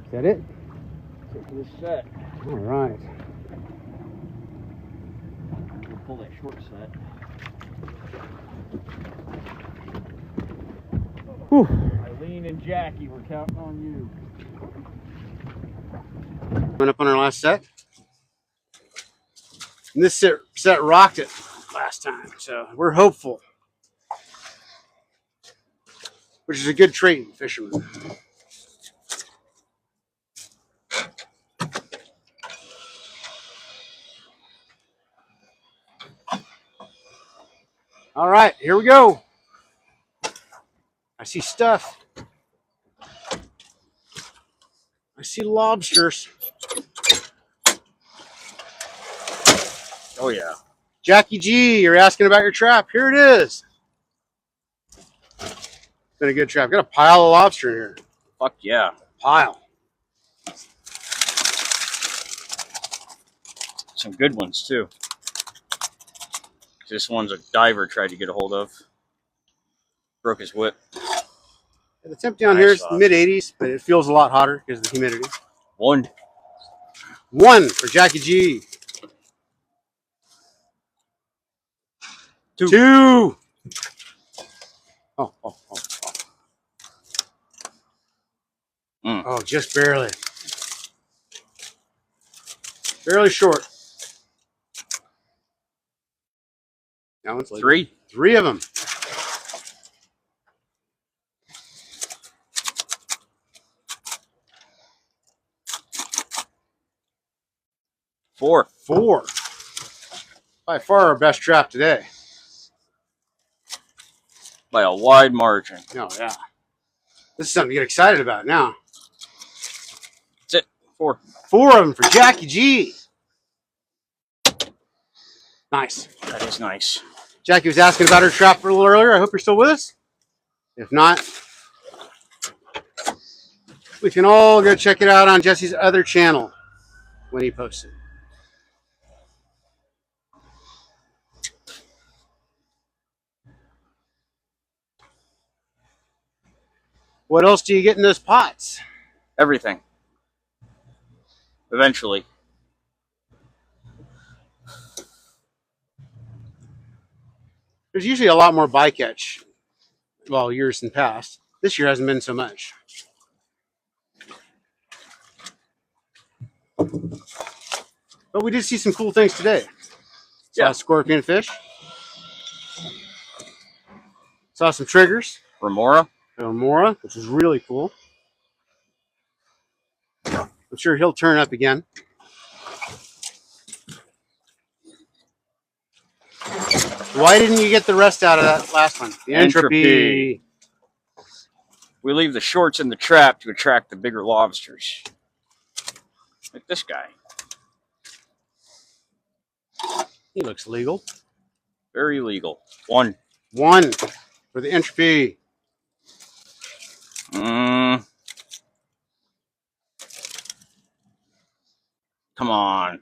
Is that it? That's it for this set. All right. We'll pull that short set. Whew. Eileen and Jackie, we're counting on you. Went up on our last set. And this set rocked it last time, so we're hopeful. Which is a good trait in fishermen. All right, here we go. I see stuff. I see lobsters. Oh, yeah. Jackie G, you're asking about your trap. Here it is. It's been a good trap. Got a pile of lobster in here. Fuck yeah. Pile. Some good ones, too. This one's a diver tried to get a hold of. Broke his whip. The temp down here is mid 80s, but it feels a lot hotter because of the humidity. One for Jackie G. Two. Oh. Mm. Oh, just barely. Barely short. That one's like Three. 3 of them. Four. By far our best trap today. By a wide margin. Oh, yeah. This is something to get excited about now. That's it. 4. 4 of them for Jackie G. Nice. That is nice. Jackie was asking about her trap a little earlier. I hope you're still with us. If not, we can all go check it out on Jesse's other channel when he posts it. What else do you get in those pots? Everything. Eventually. There's usually a lot more bycatch. Well, years in the past. This year hasn't been so much. But we did see some cool things today. Saw a scorpion fish. Saw some triggers. Remora. Mora, which is really cool. I'm sure he'll turn up again. Why didn't you get the rest out of that last one? The entropy. We leave the shorts in the trap to attract the bigger lobsters. Like this guy. He looks legal. Very legal. One for the entropy. Come on.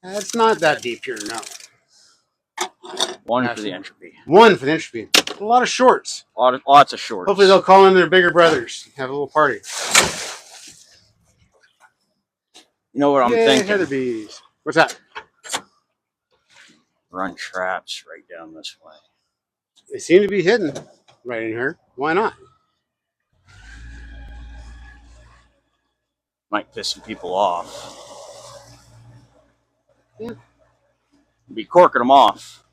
It's not that deep here, no. One for the entropy. One for the entropy. A lot of shorts. Lots of shorts. Hopefully they'll call in their bigger brothers. Have a little party. You know what I'm thinking? Heather bees. What's that? Run traps right down this way. They seem to be hidden right in here. Why not? Might piss some people off. Yeah. Be corking them off.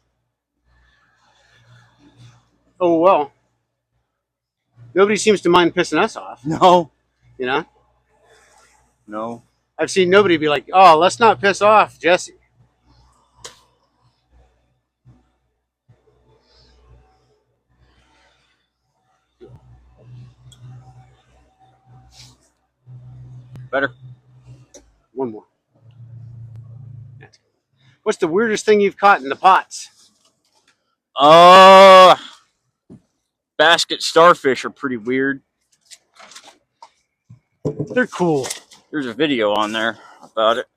Oh, well. Nobody seems to mind pissing us off. No. You know? No. I've seen nobody be like, oh, let's not piss off Jesse. Better. One more. What's the weirdest thing you've caught in the pots? Basket starfish are pretty weird. They're cool. There's a video on there about it.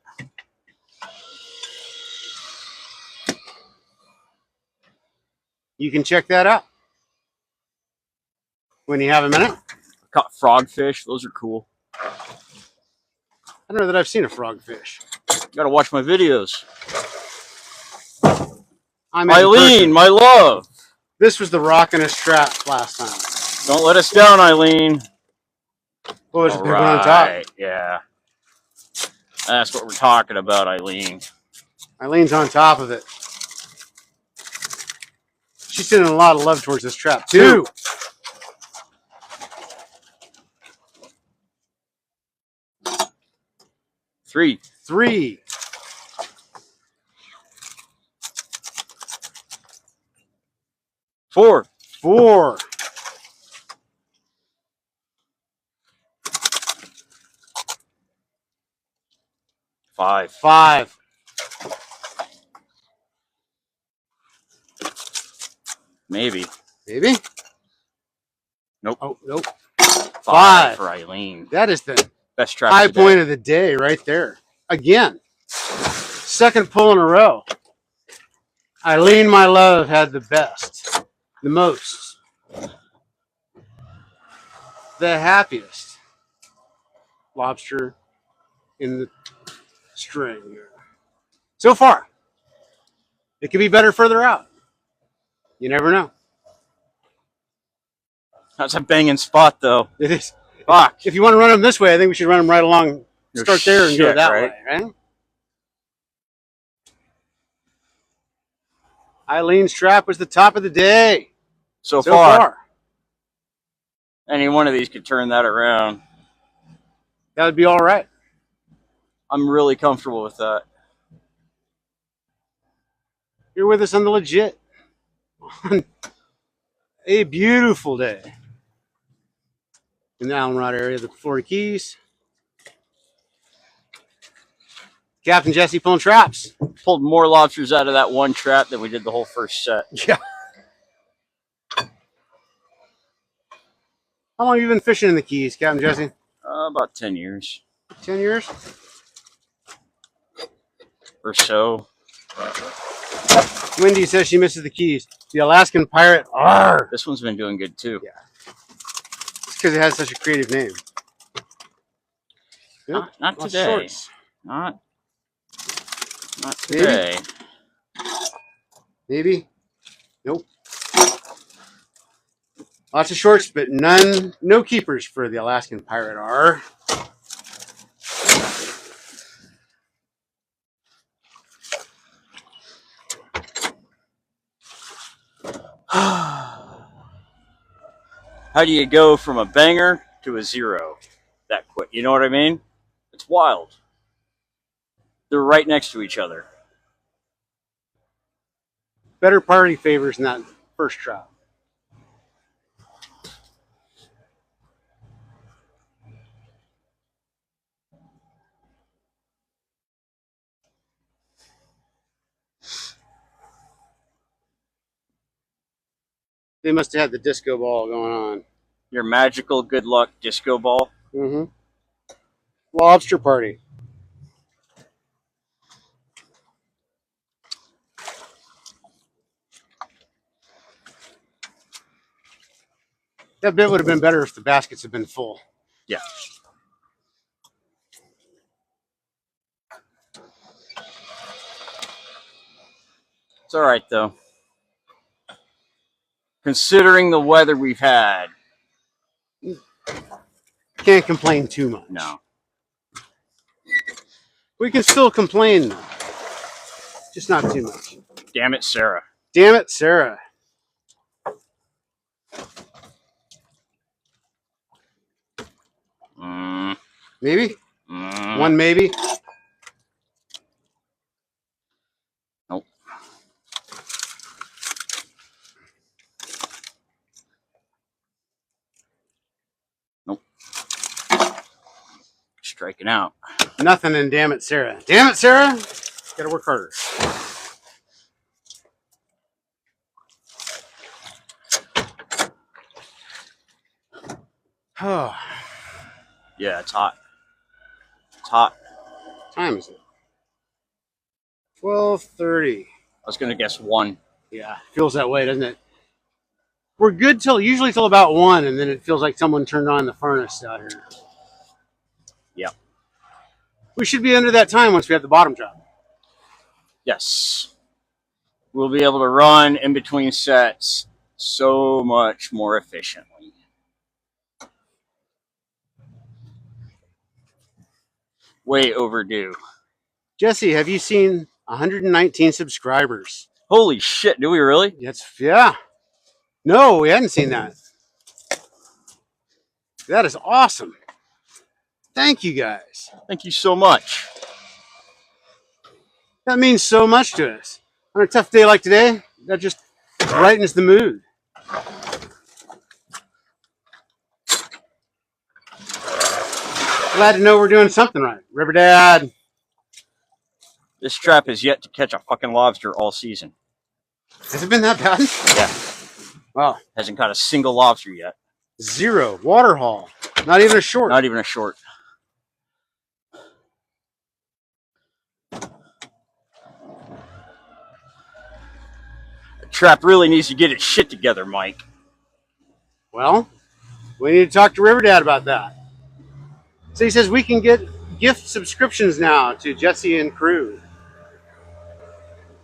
You can check that out when you have a minute. Caught frogfish. Those are cool. I don't know that I've seen a frogfish. You gotta watch my videos. Eileen, my love. This was the rockin'est trap last time. Don't let us down, Eileen. Oh, there's a big one on top. Yeah. That's what we're talking about, Eileen. Eileen's on top of it. She's sending a lot of love towards this trap. Two. Three. Four. Five. Maybe. Nope. Oh, nope. Five for Eileen. That is the best trap high point of the day right there. Again. Second pull in a row. Eileen, my love, had the best. The most. The happiest lobster in the string. So far. It could be better further out. You never know. That's a banging spot, though. It is. Fuck. If you want to run them this way, I think we should run them right along. Start there and go that way, right? Eileen's trap was the top of the day. So far. Any one of these could turn that around. That would be all right. I'm really comfortable with that. You're with us on the legit. On a beautiful day in the Allenrod area of the Florida Keys. Captain Jesse pulling traps. Pulled more lobsters out of that one trap than we did the whole first set. Yeah. How long have you been fishing in the Keys, Captain Jesse? About 10 years. 10 years? Or so. Wendy says she misses the Keys. The Alaskan Pirate. Arr! This one's been doing good, too. Yeah. It's because it has such a creative name. Not today. Not today. Maybe? Nope. Lots of shorts, but no keepers for the Alaskan Pirate R. How do you go from a banger to a zero that quick? You know what I mean? It's wild. They're right next to each other. Better party favors in that first trout. They must have had the disco ball going on. Your magical good luck disco ball. Mm-hmm. Lobster party. That bit would have been better if the baskets had been full. Yeah. It's all right, though. Considering the weather we've had. Can't complain too much. No. We can still complain, though. Just not too much. Damn it, Sarah. Damn it, Sarah. Maybe? One maybe? Nope. Nope. Striking out. Nothing in damn it, Sarah. Damn it, Sarah. Gotta work harder. Oh. Yeah, it's hot. It's hot. What time is it? 12:30. I was going to guess 1. Yeah, feels that way, doesn't it? We're good usually till about 1, and then it feels like someone turned on the furnace out here. Yeah. We should be under that time once we have the bottom drop. Yes. We'll be able to run in between sets so much more efficiently. Way overdue. Jesse, have you seen 119 subscribers? Holy shit, do we really? Yeah. No, we hadn't seen that. That is awesome. Thank you, guys. Thank you so much. That means so much to us. On a tough day like today, that just brightens the mood. Glad to know we're doing something right. River Dad. This trap has yet to catch a fucking lobster all season. Has it been that bad? Yeah. Wow. Hasn't caught a single lobster yet. 0. Water haul. Not even a short. Not even a short. The trap really needs to get its shit together, Mike. Well, we need to talk to River Dad about that. So he says we can get gift subscriptions now to Jesse and crew.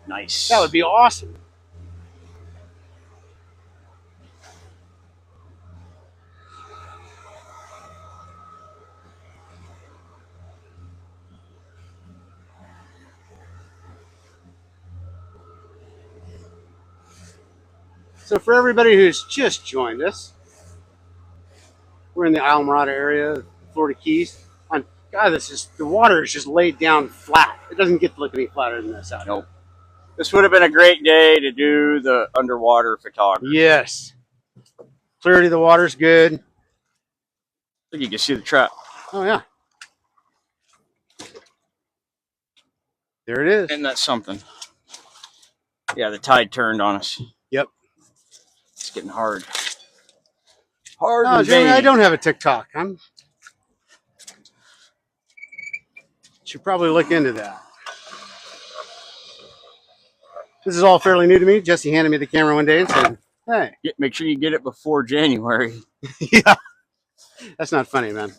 Nice. That would be awesome. So for everybody who's just joined us, we're in the Islamorada area, Florida Keys. God, the water is just laid down flat. It doesn't get to look any flatter than this out here. Nope. This would have been a great day to do the underwater photography. Yes. Clarity of the water's good. I think you can see the trap. Oh, yeah. There it is. Isn't that something? Yeah, the tide turned on us. Yep. It's getting hard. Hard Oh, and Jeremy, I veiny. don't have a TikTok. Should probably look into that. This is all fairly new to me. Jesse handed me the camera one day and said, hey. Make sure you get it before January. Yeah. That's not funny, man.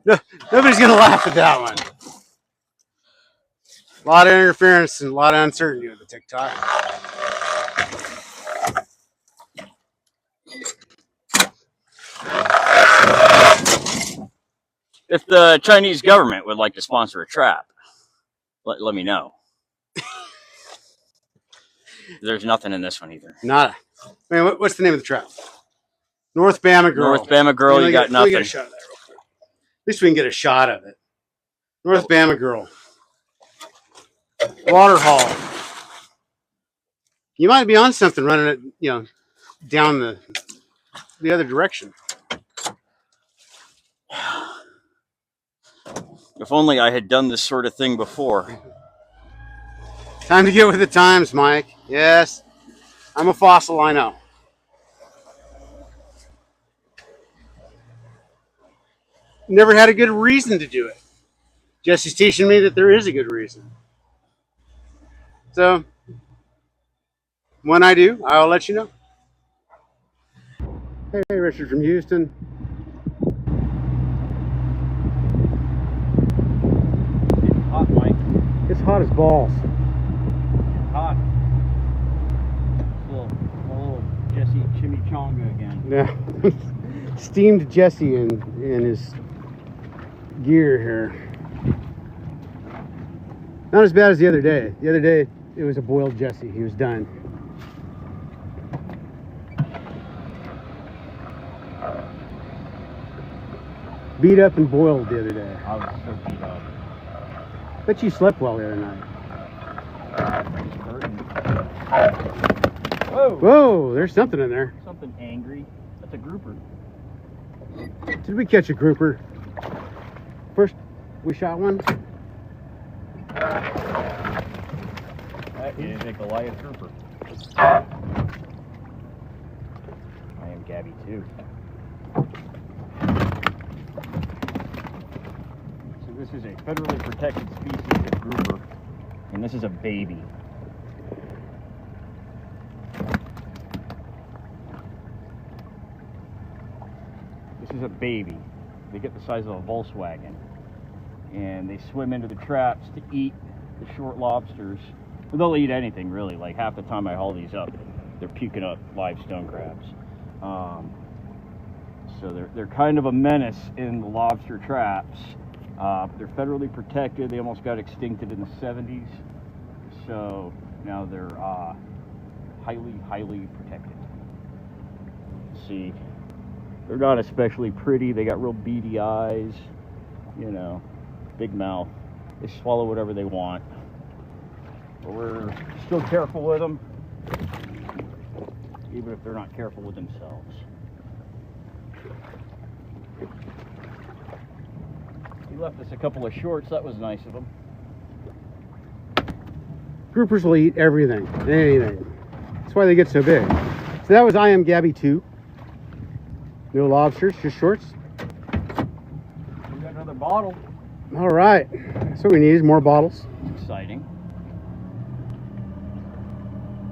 Nobody's going to laugh at that one. A lot of interference and a lot of uncertainty with the TikTok. If the Chinese government would like to sponsor a trap, let me know. There's nothing in this one either. Nada. I mean, what's the name of the trap? North Bama girl. North Bama girl, you got nothing. Get a shot of that real quick. At least we can get a shot of it. North Bama girl. Water haul. You might be on something running it, you know, down the other direction. If only I had done this sort of thing before. Time to get with the times, Mike. Yes, I'm a fossil, I know. Never had a good reason to do it. Jesse's teaching me that there is a good reason. So, when I do, I'll let you know. Hey, Richard from Houston. It's hot, Mike. It's hot as balls. It's hot. A little Jesse chimichanga again. Yeah. Steamed Jesse in his gear here. Not as bad as the other day. The other day, it was a boiled Jesse. He was done. Beat up and boiled the other day. I was so beat up. Bet you slept well the other night. Whoa! Whoa, there's something in there. Something angry. That's a grouper. Did we catch a grouper? First, we shot one. That is a Goliath grouper. I am Gabby too. So this is a federally protected species of grouper, and this is a baby. This is a baby. They get the size of a Volkswagen, and they swim into the traps to eat the short lobsters. Well, they'll eat anything really. Like half the time I haul these up, they're puking up live stone crabs. So they're kind of a menace in the lobster traps. They're federally protected. They almost got extincted in the 70s. So now they're highly protected. See, they're not especially pretty. They got real beady eyes, you know, big mouth. They swallow whatever they want. But we're still careful with them, even if they're not careful with themselves. He left us a couple of shorts. That was nice of him. Groupers will eat everything, anything. That's why they get so big. So that was I Am Gabby 2. No lobsters, just shorts. We got another bottle. All right. That's what we need is more bottles. Exciting.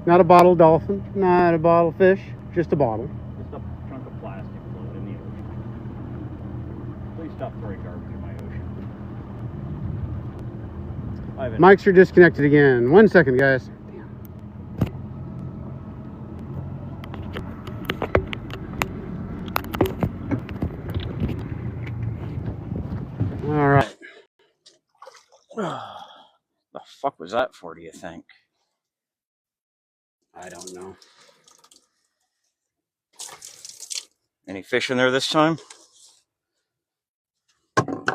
Not a bottle dolphin, not a bottle fish, just a bottle. Just a chunk of plastic floating in the ocean. Please stop throwing garbage in my ocean. Mics are disconnected again. 1 second, guys. All right. The fuck was that for, do you think? I don't know. Any fish in there this time?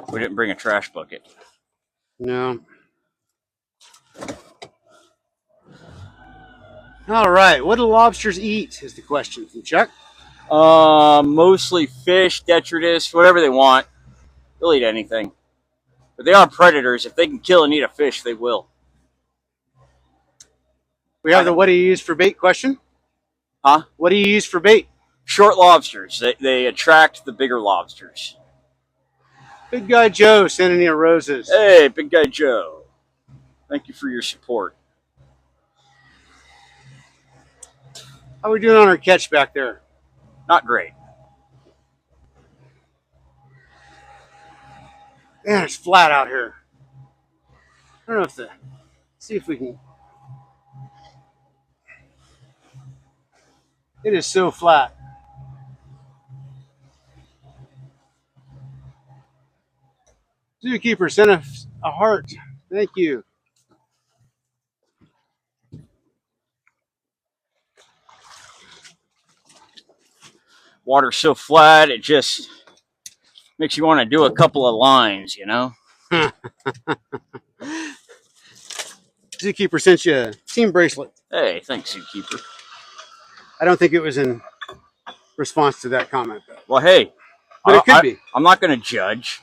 We didn't bring a trash bucket. No. All right. What do lobsters eat is the question from Chuck. Mostly fish, detritus, whatever they want. They'll eat anything. But they are predators. If they can kill and eat a fish, they will. We have the what do you use for bait question. Huh? What do you use for bait? Short lobsters. They attract the bigger lobsters. Big Guy Joe sending you roses. Hey, Big Guy Joe. Thank you for your support. How are we doing on our catch back there? Not great. Man, it's flat out here. I don't know if see if we can. It is so flat. Zookeeper sent us a heart. Thank you. Water's so flat, it just makes you want to do a couple of lines, you know? Zookeeper sent you a team bracelet. Hey, thanks, Zookeeper. I don't think it was in response to that comment, though. Well, hey. But it could be. I'm not going to judge.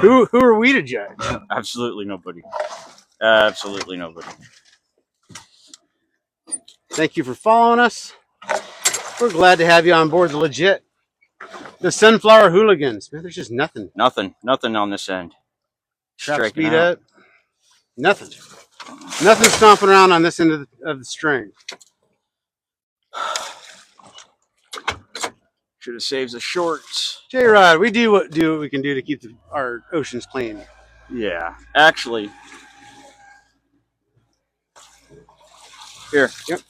Who are we to judge? Absolutely nobody. Absolutely nobody. Thank you for following us. We're glad to have you on board the legit. The Sunflower Hooligans. Man, there's just nothing. Nothing on this end. Trap speed up. Nothing. Nothing stomping around on this end of the string. Should have saved the shorts. J-Rod, we do what we can do to keep our oceans clean. Yeah, actually. Here. Yep.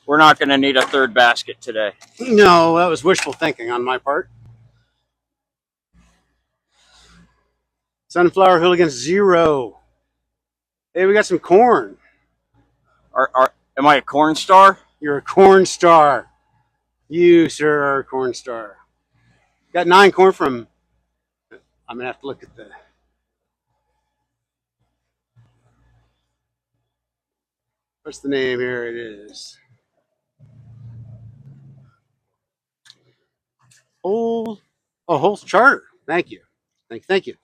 We're not going to need a third basket today. No, that was wishful thinking on my part. Sunflower Hooligans 0. Hey, we got some corn. Am I a corn star? You're a corn star. You, sir, are a corn star. Got 9 corn from... I'm going to have to look at the... What's the name here? It is... Holt's Charter. Thank you. Thank you.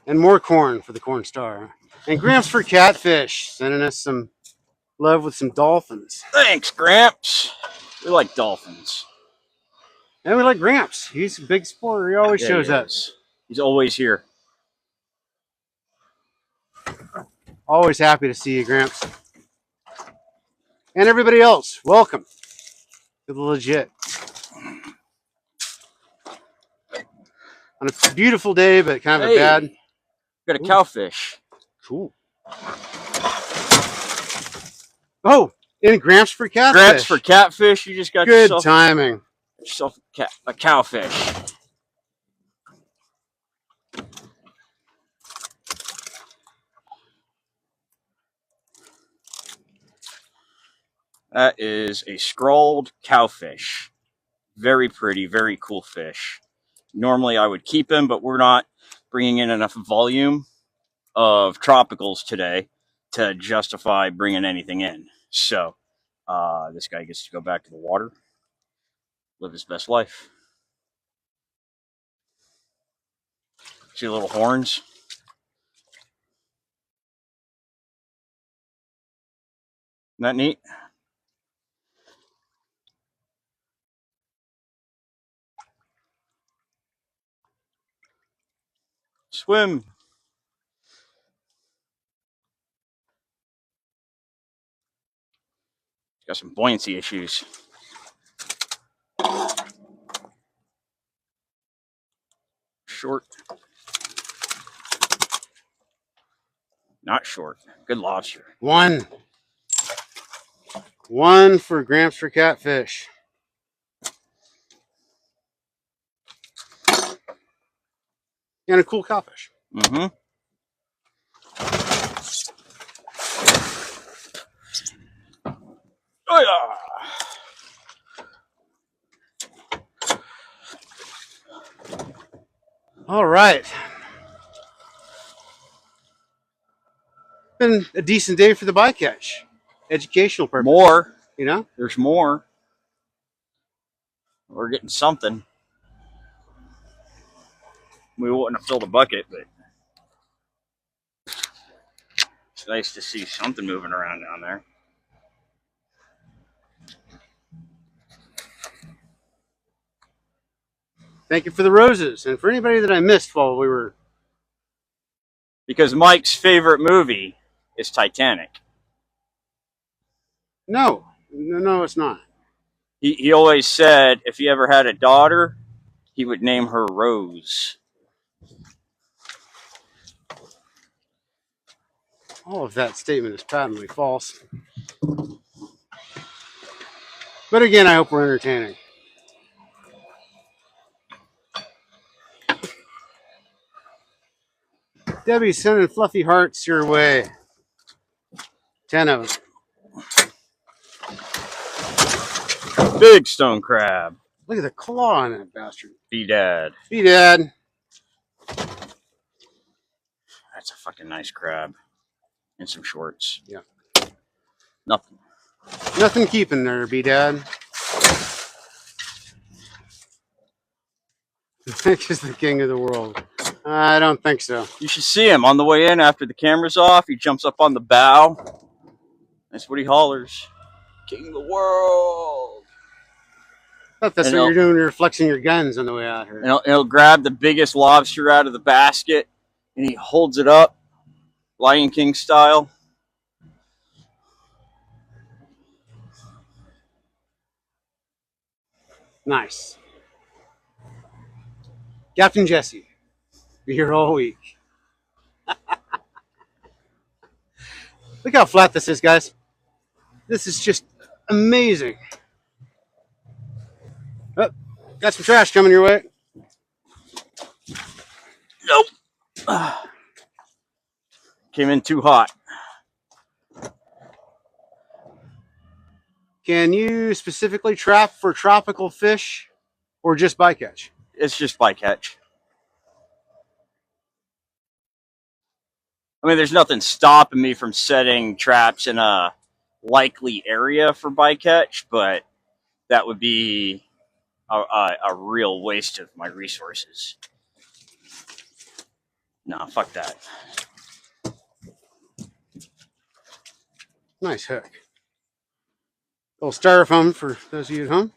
And more corn for the corn star. And Gramps for Catfish, sending us some love with some dolphins. Thanks, Gramps. We like dolphins. And we like Gramps. He's a big sport. He always shows up. He's always here. Always happy to see you, Gramps. And everybody else, welcome to the legit. On a beautiful day, but kind of a bad. Got a cowfish. Cool. Oh, and Gramps for Catfish. Gramps for Catfish. You just got good timing. Yourself a cowfish. That is a scrawled cowfish. Very pretty, very cool fish. Normally I would keep him, but we're not bringing in enough volume of tropicals today to justify bringing anything in. So this guy gets to go back to the water, live his best life. See the little horns? Isn't that neat? Swim. Got some buoyancy issues. Short. Not short. Good lobster. 1 for Gramps for Catfish. And a cool cowfish. Mm-hmm. Oh, yeah. All right. Been a decent day for the bycatch. Educational purpose. More. You know? There's more. We're getting something. We wouldn't have filled a bucket, but it's nice to see something moving around down there. Thank you for the roses. And for anybody that I missed while we were... Because Mike's favorite movie is Titanic. No, it's not. He always said if he ever had a daughter, he would name her Rose. All of that statement is patently false. But again, I hope we're entertaining. Debbie's sending fluffy hearts your way. 10 of them. Big stone crab. Look at the claw on that bastard. B-Dad. B-Dad. That's a fucking nice crab. And some shorts. Yeah. Nothing. Nothing keeping there, B-Dad. Nick is the king of the world. I don't think so. You should see him on the way in after the camera's off. He jumps up on the bow. That's what he hollers. King of the world. I thought that's And what you're doing. You're flexing your guns on the way out here. And he'll grab the biggest lobster out of the basket and he holds it up, Lion King style. Nice. Captain Jesse, be here all week. Look how flat this is, guys. This is just amazing. Oh, got some trash coming your way. Nope. Came in too hot. Can you specifically trap for tropical fish or just bycatch? It's just bycatch. I mean, there's nothing stopping me from setting traps in a likely area for bycatch, but that would be a real waste of my resources. No, fuck that. Nice hook. Little styrofoam for those of you at home.